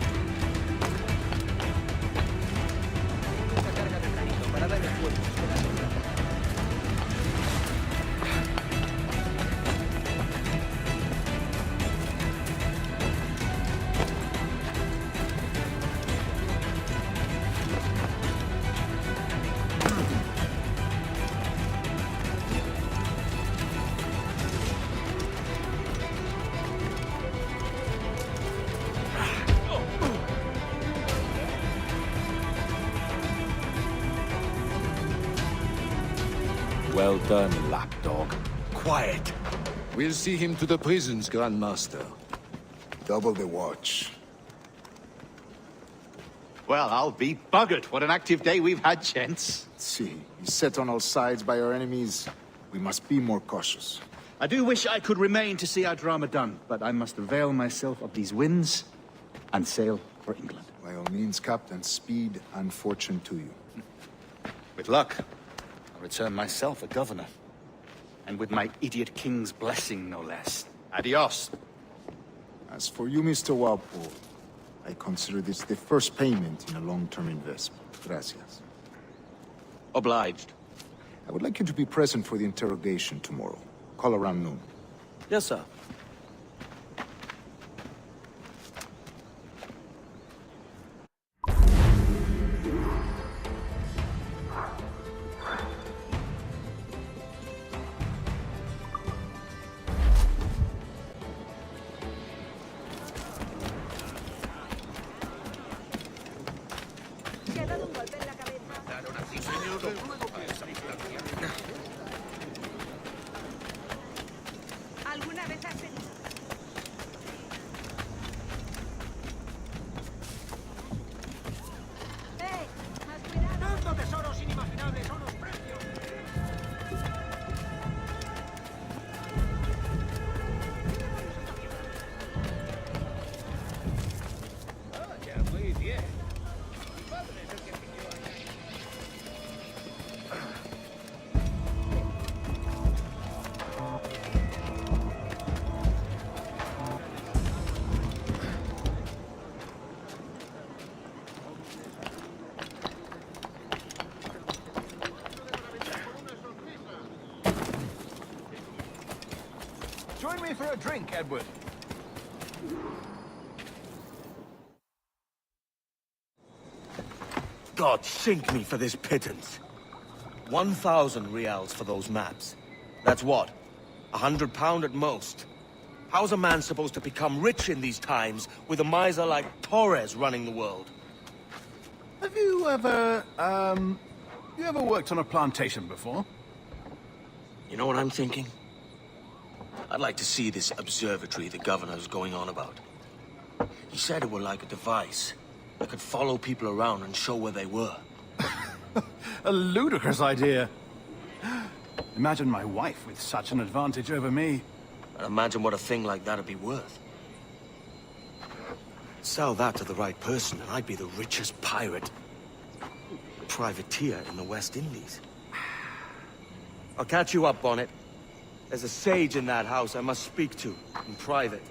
Well done, lapdog. Quiet. We'll see him to the prisons, Grandmaster. Double the watch. Well, I'll be buggered. What an active day we've had, gents. See, he's set on all sides by our enemies. We must be more cautious. I do wish I could remain to see our drama done, but I must avail myself of these winds and sail for England. By all means, Captain, speed and fortune to you. With luck, I'll return myself a governor. And with my idiot king's blessing, no less. Adios. As for you, Mr. Walpole, I consider this the first payment in a long-term investment. Gracias. Obliged. I would like you to be present for the interrogation tomorrow. Call around noon. Yes, sir. ¿Te ha dado un golpe en la cabeza? ¿Alguna vez has me for a drink, Edward. God sink me for this pittance. 1,000 reals for those maps. That's what? £100 at most. How's a man supposed to become rich in these times with a miser like Torres running the world? Have you ever, worked on a plantation before? You know what I'm thinking? I'd like to see this observatory the governor's going on about. He said it were like a device that could follow people around and show where they were. A ludicrous idea. Imagine my wife with such an advantage over me. And imagine what a thing like that'd be worth. Sell that to the right person and I'd be the richest pirate, privateer in the West Indies. I'll catch you up, Bonnet. There's a sage in that house I must speak to, in private.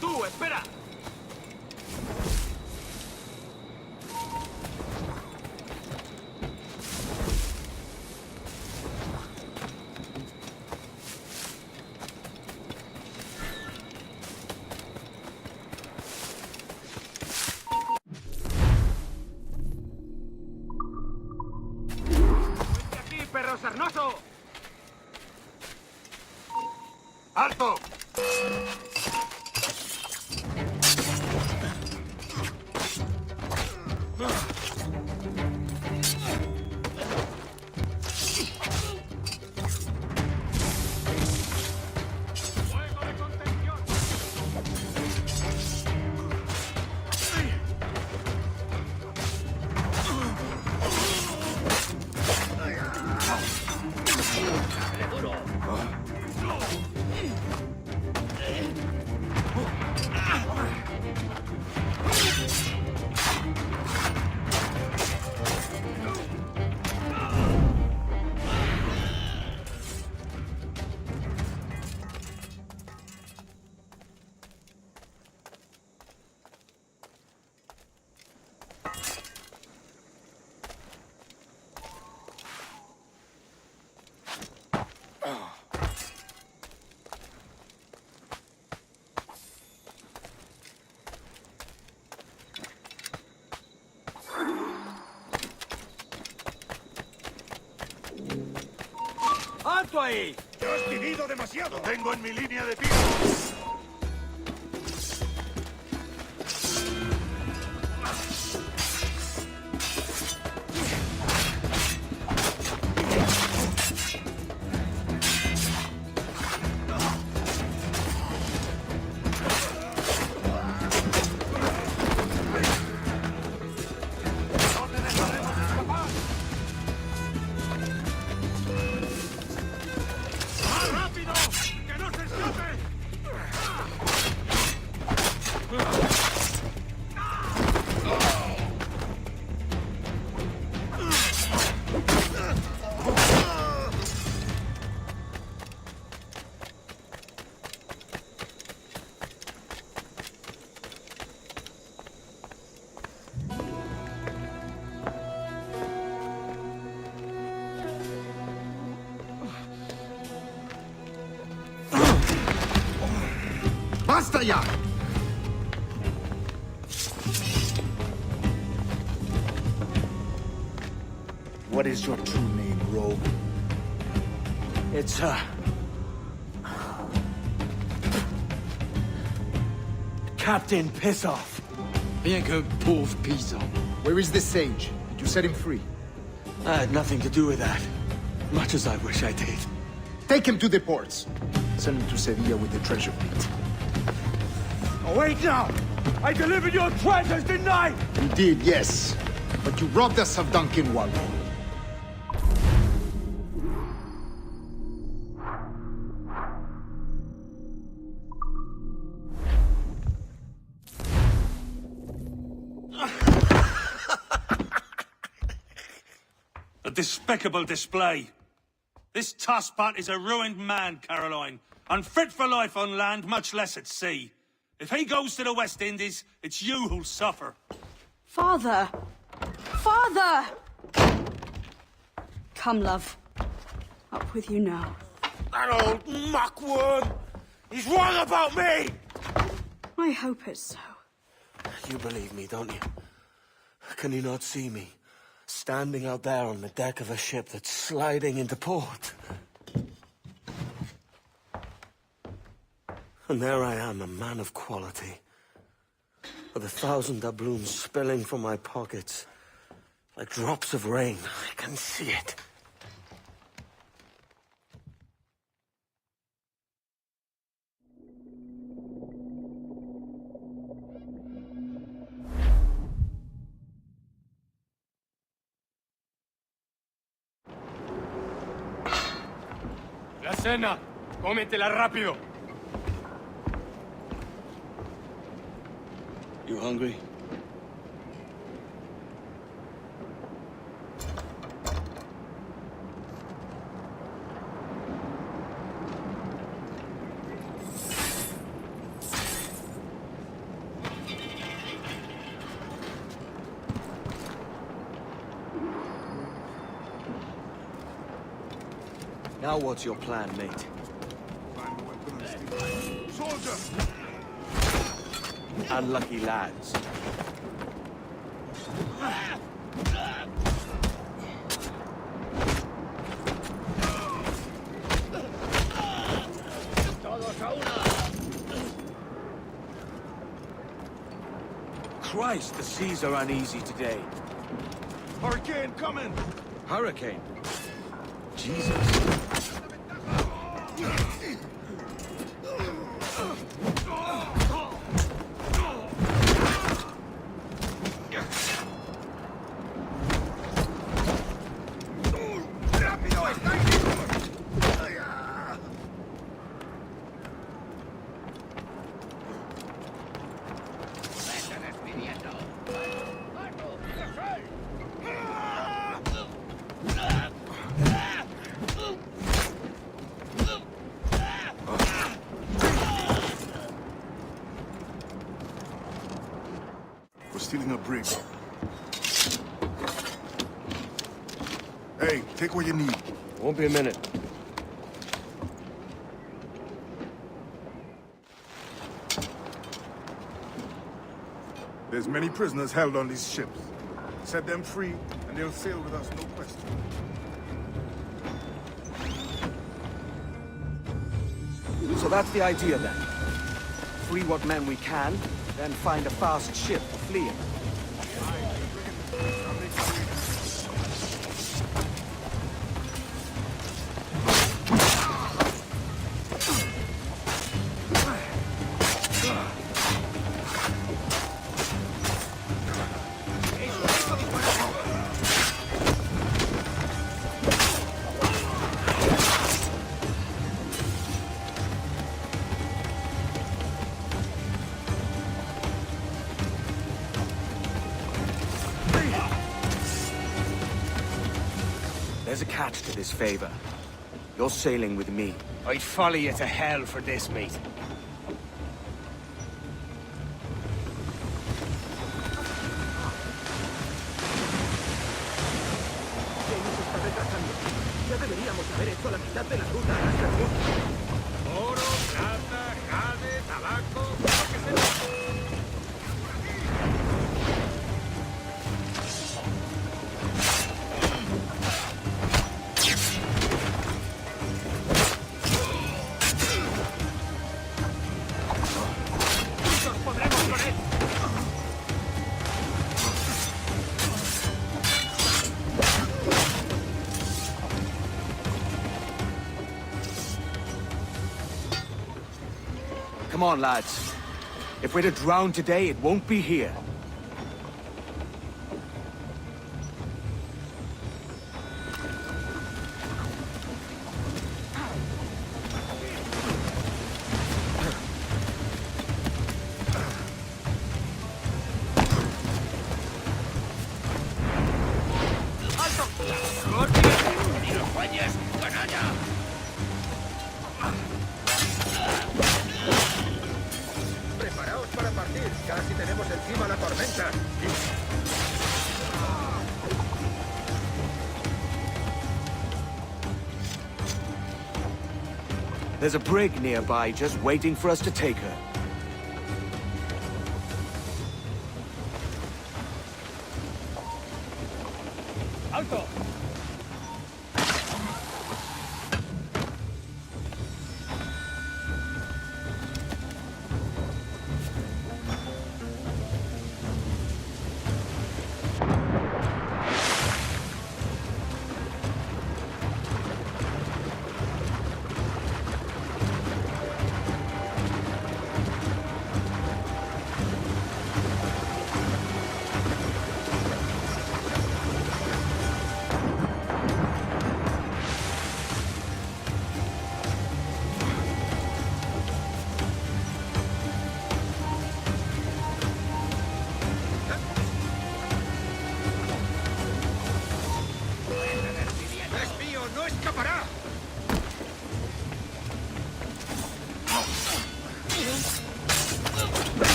¡Tú, espera! ¡Aquí, perro sarnoso! ¡Alto! ¡Alto ahí! ¡Ya has vivido demasiado! ¡Tengo en mi línea de tiro! ¡Basta ya! What is your true name, rogue? It's, Captain Pissoff. Bien que pauvre paysan. Where is the sage? Did you set him free? I had nothing to do with that. Much as I wish I did. Take him to the ports. Send him to Sevilla with the treasure fleet. Oh, wait now! I delivered your treasures, didn't I? You did, yes. But you robbed us of Duncan Walpole. A despicable display. This Tusspat is a ruined man, Caroline. Unfit for life on land, much less at sea. If he goes to the West Indies, it's you who'll suffer. Father! Father! Come, love. Up with you now. That old muckworm! He's wrong about me! I hope it's so. You believe me, don't you? Can you not see me? Standing out there on the deck of a ship that's sliding into port. And there I am, a man of quality. With 1,000 doubloons spilling from my pockets. Like drops of rain. I can see it. La cena. Cómetela rápido. You hungry? Now what's your plan, mate? Soldier! Unlucky lads. Christ, the seas are uneasy today. Hurricane coming! Hurricane? Jesus. We're stealing a brig. Hey, take what you need. Won't be a minute. There's many prisoners held on these ships. Set them free, and they'll sail with us, no question. So that's the idea then. Free what men we can, then find a fast ship to flee in. There's a catch to this favor. You're sailing with me. I'd follow you to hell for this, mate. Ya deberíamos haber hecho la mitad de la ruta a la estación. Oro, plata, jade, tabaco, lo que sea. Come on, lads. If we're to drown today, it won't be here. ¡Preparaos! There's a brig nearby just waiting for us to take her. Alto!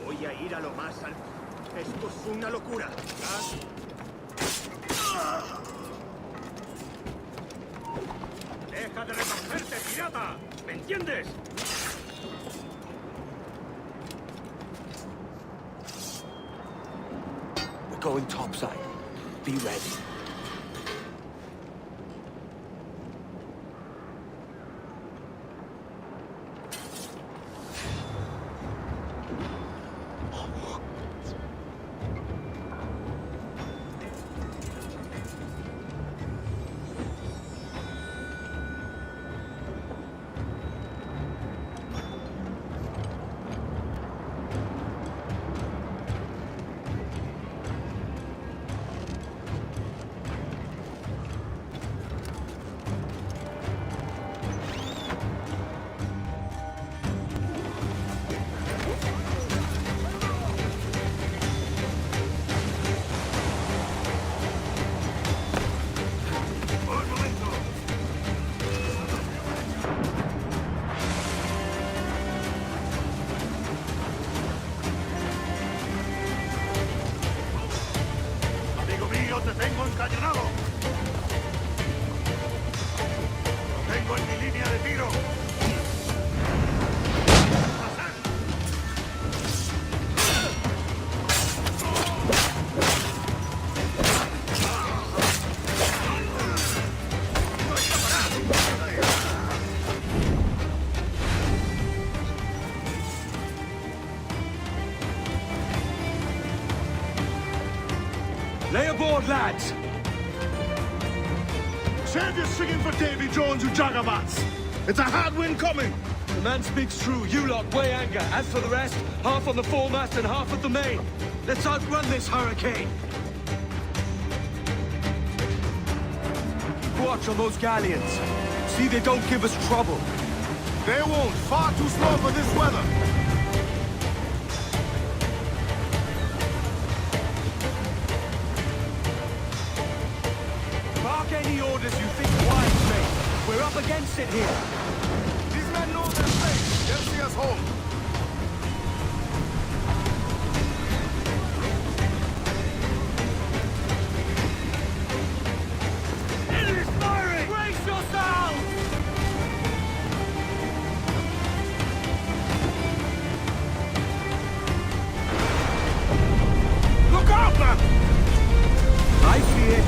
Voy a ir a lo más alto. Esto es una locura. ¡Deja de retorcerte, pirata! ¿Me entiendes? We're going topside. Be ready. ¡Te tengo encañonado! ¡Lo tengo en mi línea de tiro! Lay aboard, lads! Save your singing for Davy Jones, you jagabats! It's a hard wind coming! The man speaks true. You lot weigh anchor. As for the rest, half on the foremast and half at the main. Let's outrun this hurricane. Watch on those galleons. See they don't give us trouble. They won't. Far too slow for this weather. Mark any orders you think wise, mate. We're up against it here. These men know their place. They'll see us home. Enemy firing! Brace yourselves! Look out, man! I see it.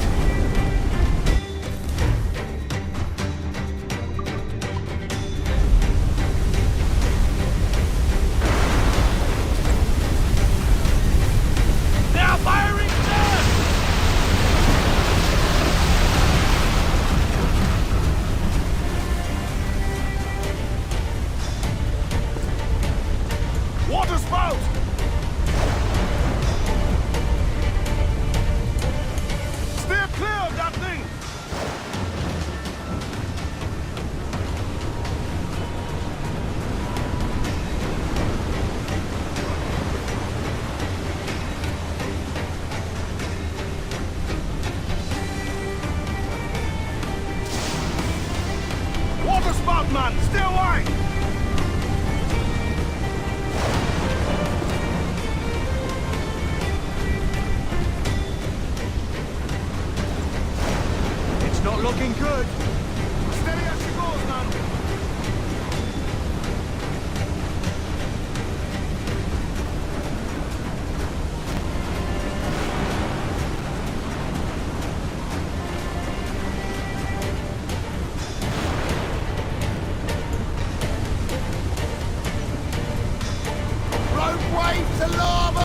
spot, man! Stay away! It's not looking good. Steady as she goes, man! Rope waves to larboard!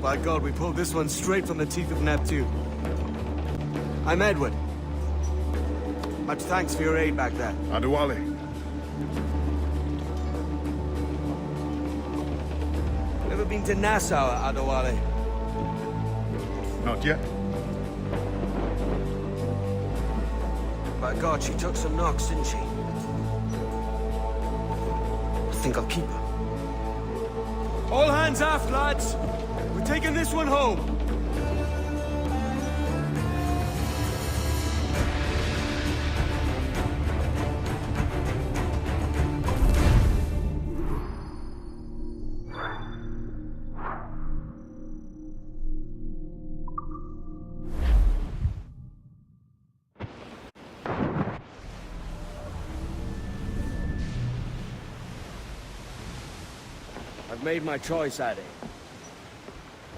By God, we pulled this one straight from the teeth of Neptune. I'm Edward. Much thanks for your aid back there. Adewale. Ever been to Nassau, Adewale? Not yet. By God, she took some knocks, didn't she? I think I'll keep her. All hands aft, lads! We're taking this one home! I've made my choice, Addy.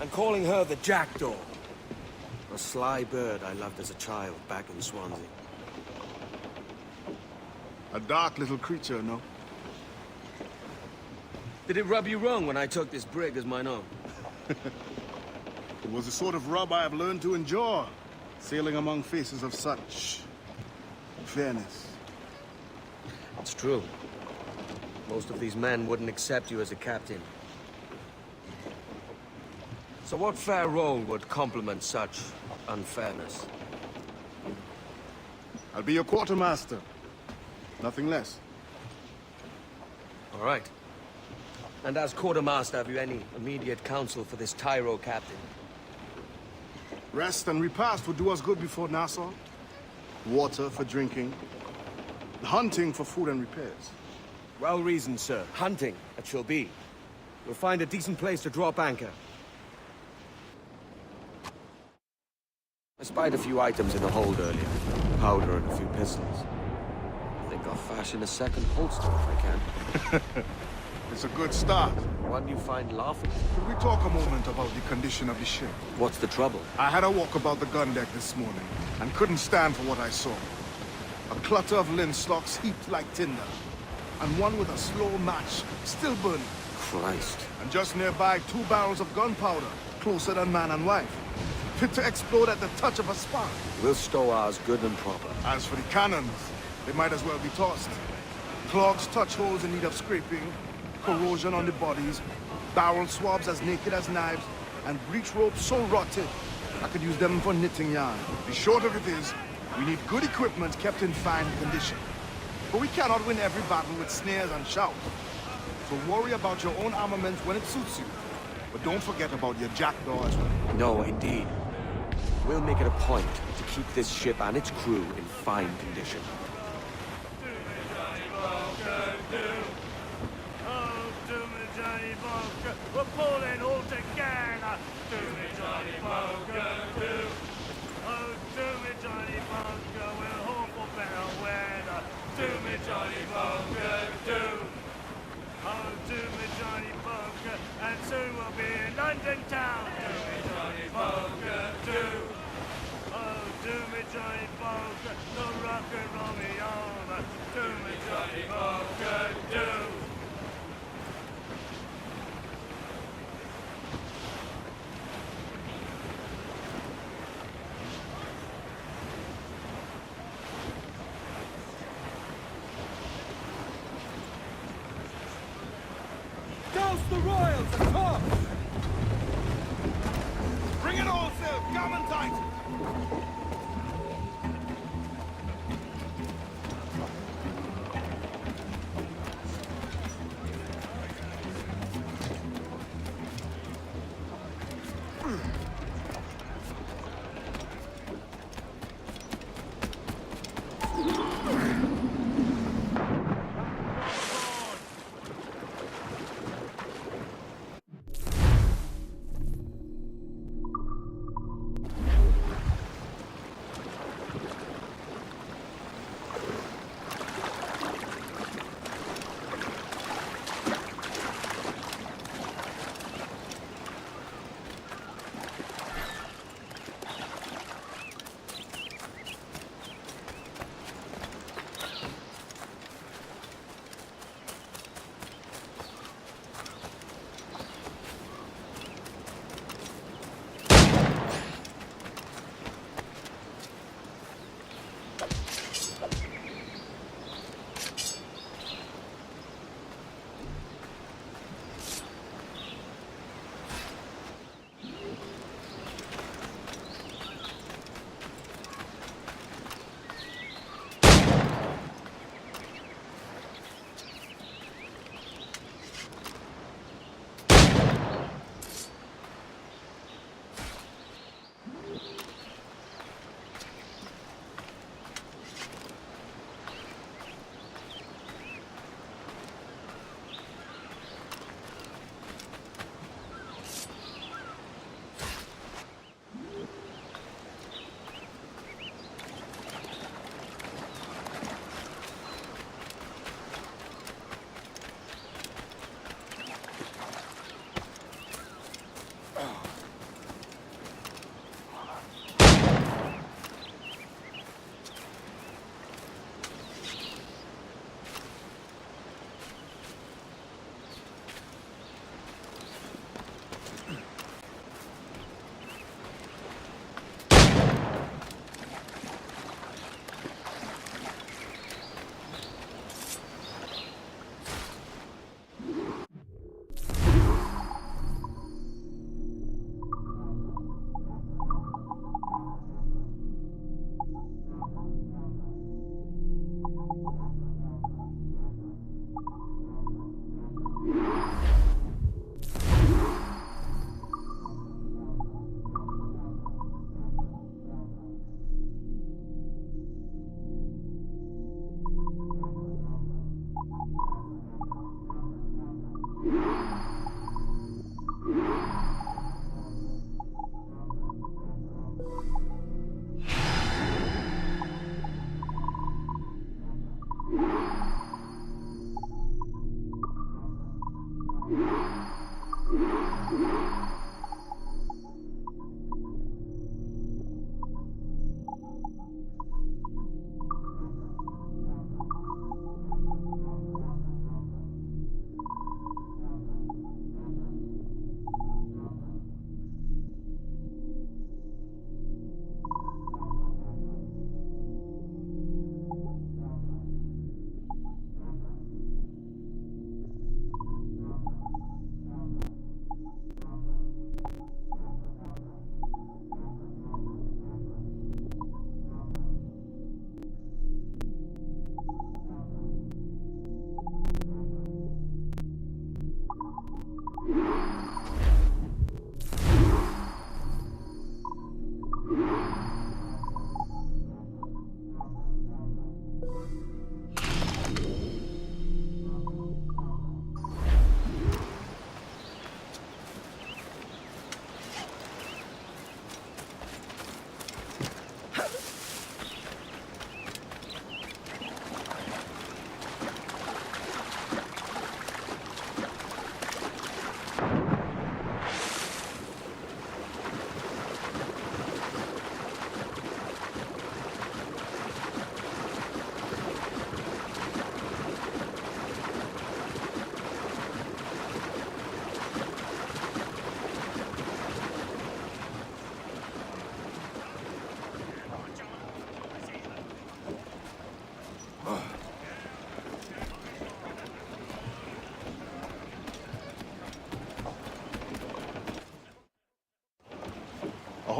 I'm calling her the Jackdaw. A sly bird I loved as a child back in Swansea. A dark little creature, no? Did it rub you wrong when I took this brig as mine own? It was the sort of rub I have learned to endure, sailing among faces of such fairness. It's true. Most of these men wouldn't accept you as a captain. So what fair role would complement such unfairness? I'll be your quartermaster. Nothing less. All right. And as quartermaster, have you any immediate counsel for this Tyro captain? Rest and repast would do us good before Nassau. Water for drinking. Hunting for food and repairs. Well reasoned, sir. Hunting, it shall be. We'll find a decent place to drop anchor. I spied a few items in the hold earlier. Powder and a few pistols. I think I'll fashion a second holster if I can. It's a good start. One you find laughing. Could we talk a moment about the condition of the ship? What's the trouble? I had a walk about the gun deck this morning, and couldn't stand for what I saw. A clutter of linstocks heaped like tinder, and one with a slow match still burning. Christ. And just nearby, 2 barrels of gunpowder, closer than man and wife. Fit to explode at the touch of a spark. We'll stow ours good and proper. As for the cannons, they might as well be tossed. Clogs touch holes in need of scraping, corrosion on the bodies, barrel swabs as naked as knives, and breech ropes so rotted, I could use them for knitting yarn. The short of it is, we need good equipment kept in fine condition. But we cannot win every battle with snares and shouts. So worry about your own armament when it suits you. But don't forget about your jackdaw as well. No, indeed. We'll make it a point to keep this ship and its crew in fine condition. We're pulling all together. Do me, Johnny Bunker, do. Oh, do me, Johnny Bunker, we'll hope for better weather. Do me, Johnny Bunker, do. Oh, do me, Johnny Bunker, and soon we'll be in London town. Do me, Johnny Bunker, do. Oh, do me, Johnny Bunker, the rock and roll me over. Do me, Johnny Bunker, do. Douse the royals atop! Bring it all, sir! Come and tight!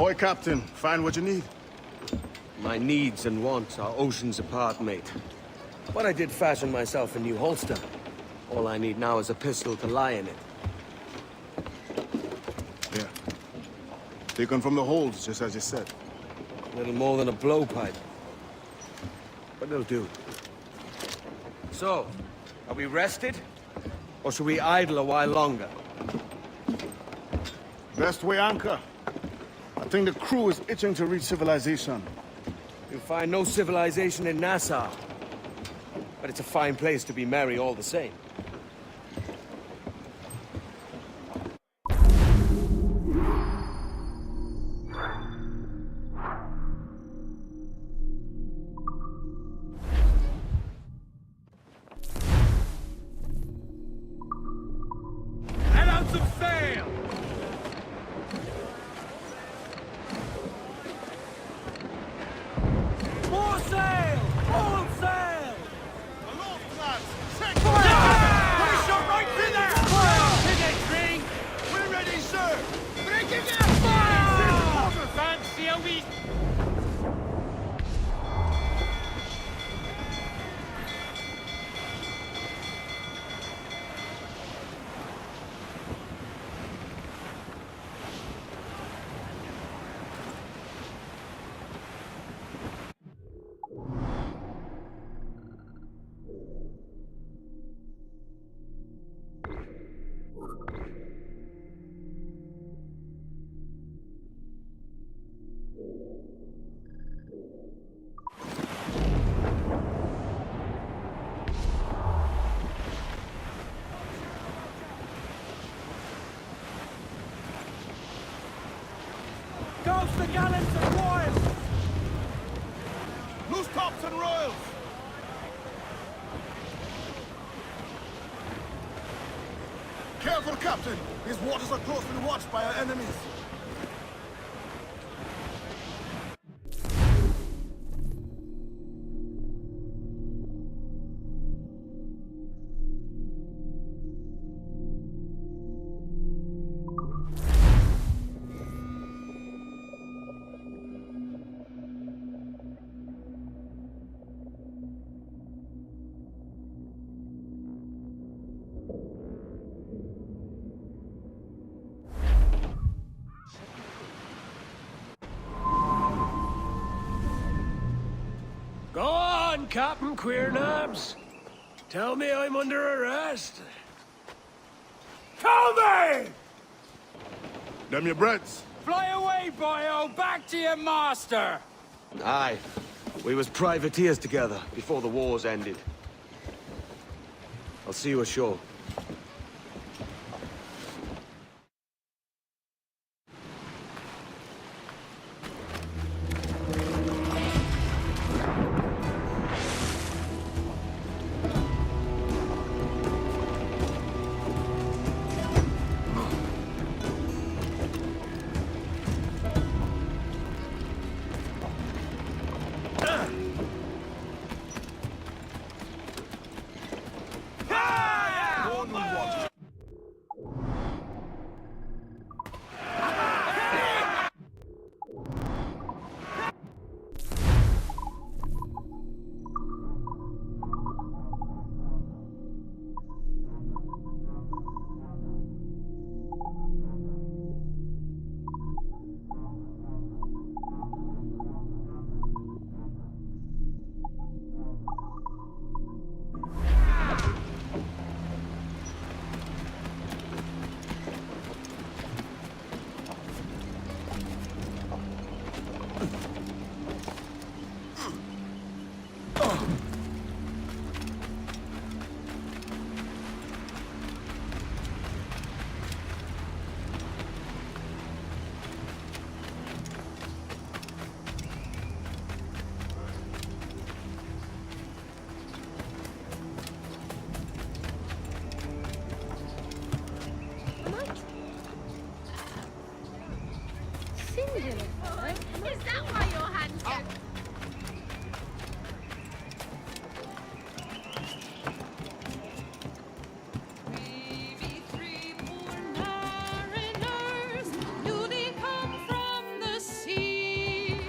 Ahoy, Captain. Find what you need. My needs and wants are oceans apart, mate. But I did fashion myself a new holster. All I need now is a pistol to lie in it. Yeah. Taken from the holds, just as you said. Little more than a blowpipe. But it'll do. So, are we rested? Or should we idle a while longer? Best way anchor. I think the crew is itching to reach civilization. You'll find no civilization in Nassau. But it's a fine place to be merry all the same. Head out some sail! More sail! All sail! Aloft, lads! Take fire! Put a shot right through there! Hit it, Tring! We're ready, sir! Breaking it! Fire! Fancy a wee... Ghost the gallants and royals! Loose tops and royals! Careful, Captain! These waters are closely watched by our enemies. Go on, Captain Queernabs. Tell me I'm under arrest. Tell me! Them your breads. Fly away, boyo! Back to your master! Aye. We was privateers together before the wars ended. I'll see you ashore.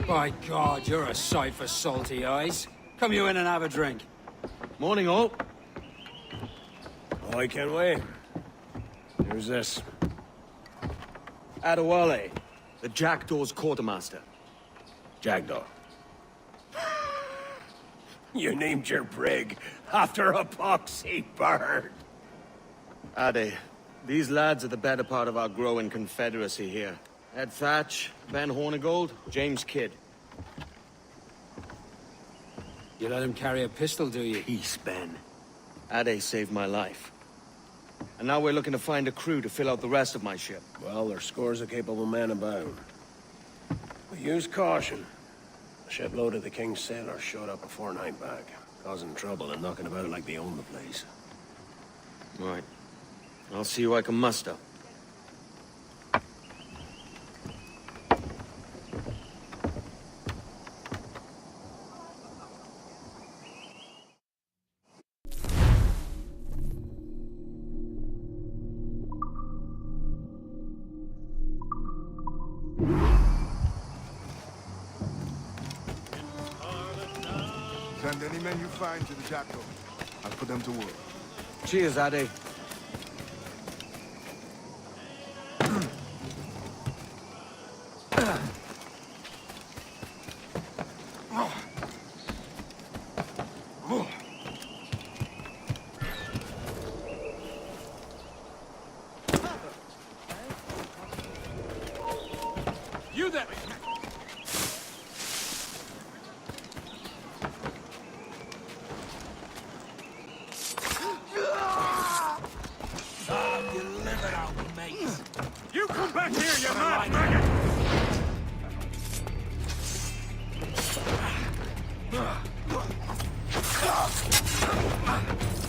By God, you're a sight for salty eyes. Come you in and have a drink. Morning, all. I can't wait. Who's this? Adewale, the Jackdaw's quartermaster. Jackdaw. You named your brig after a poxy bird. Ade, these lads are the better part of our growing confederacy here. Ed Thatch, Ben Hornigold, James Kidd. You let him carry a pistol, do you? Peace, Ben. Ade saved my life. And now we're looking to find a crew to fill out the rest of my ship. Well, there's scores of capable men about. But use caution. A shipload of the King's sailors showed up a fortnight back, causing trouble and knocking about like they own the place. Right. I'll see who I can muster. Send any men you find to the Jackdaw. I'll put them to work. Cheers, Ade. You there! You come back here, you mad maggot!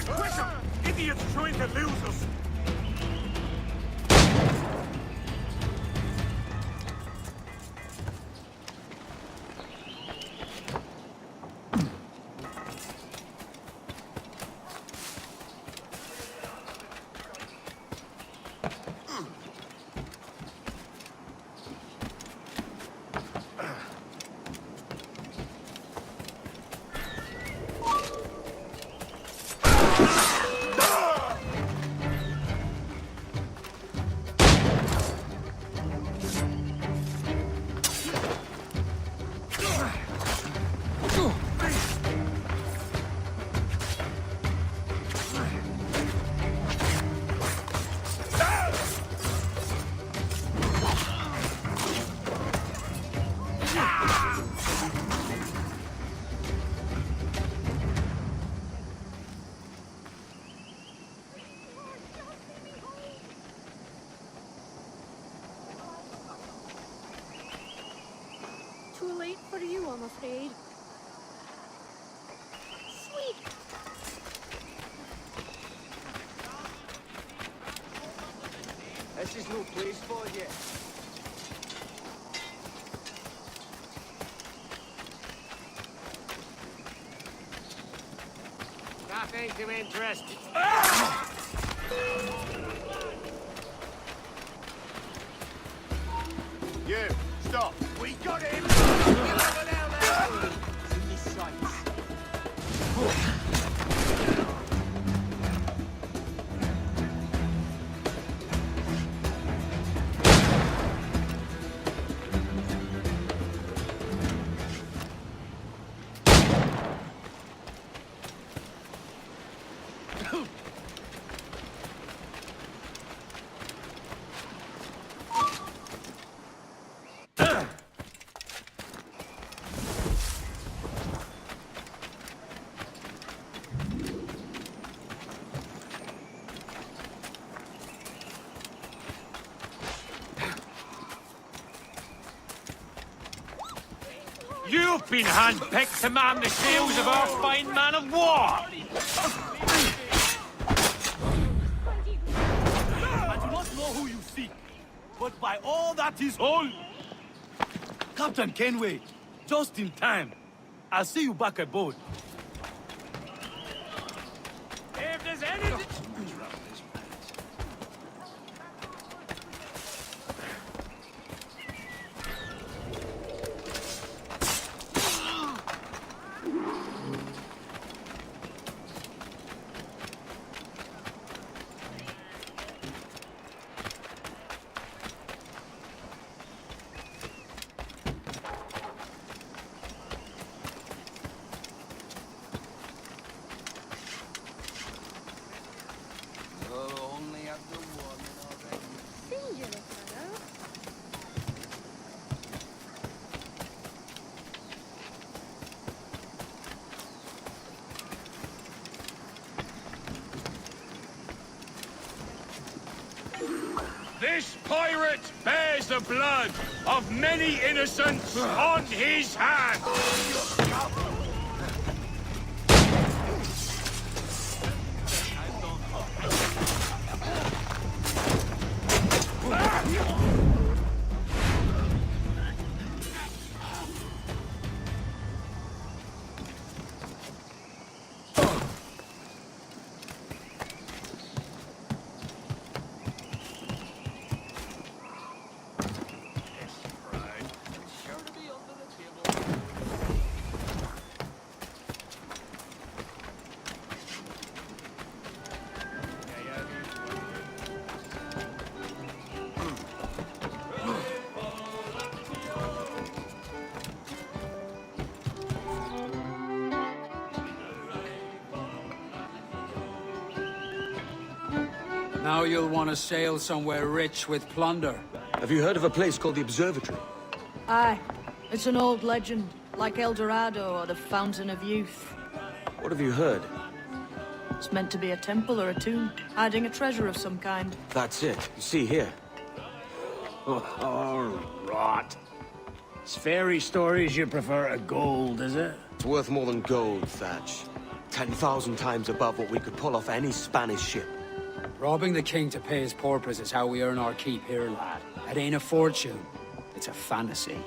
Quick 'em! Idiots trying to lose us! Too late for you, I'm afraid. Sweet. This is no place for you. Nothing to interest. You, stop. We got him! You've been handpicked to man the sails of our fine man of war! I do not know who you seek, but by all that is holy, Captain Kenway, just in time. I'll see you back aboard. If there's anything... This pirate bears the blood of many innocents on his hands! Now you'll want to sail somewhere rich with plunder. Have you heard of a place called the Observatory? Aye. It's an old legend, like El Dorado or the Fountain of Youth. What have you heard? It's meant to be a temple or a tomb, hiding a treasure of some kind. That's it. See here. Oh, rot. It's fairy stories you prefer to gold, is it? It's worth more than gold, Thatch. 10,000 times above what we could pull off any Spanish ship. Robbing the king to pay his porpoise is how we earn our keep here, lad. It ain't a fortune. It's a fantasy.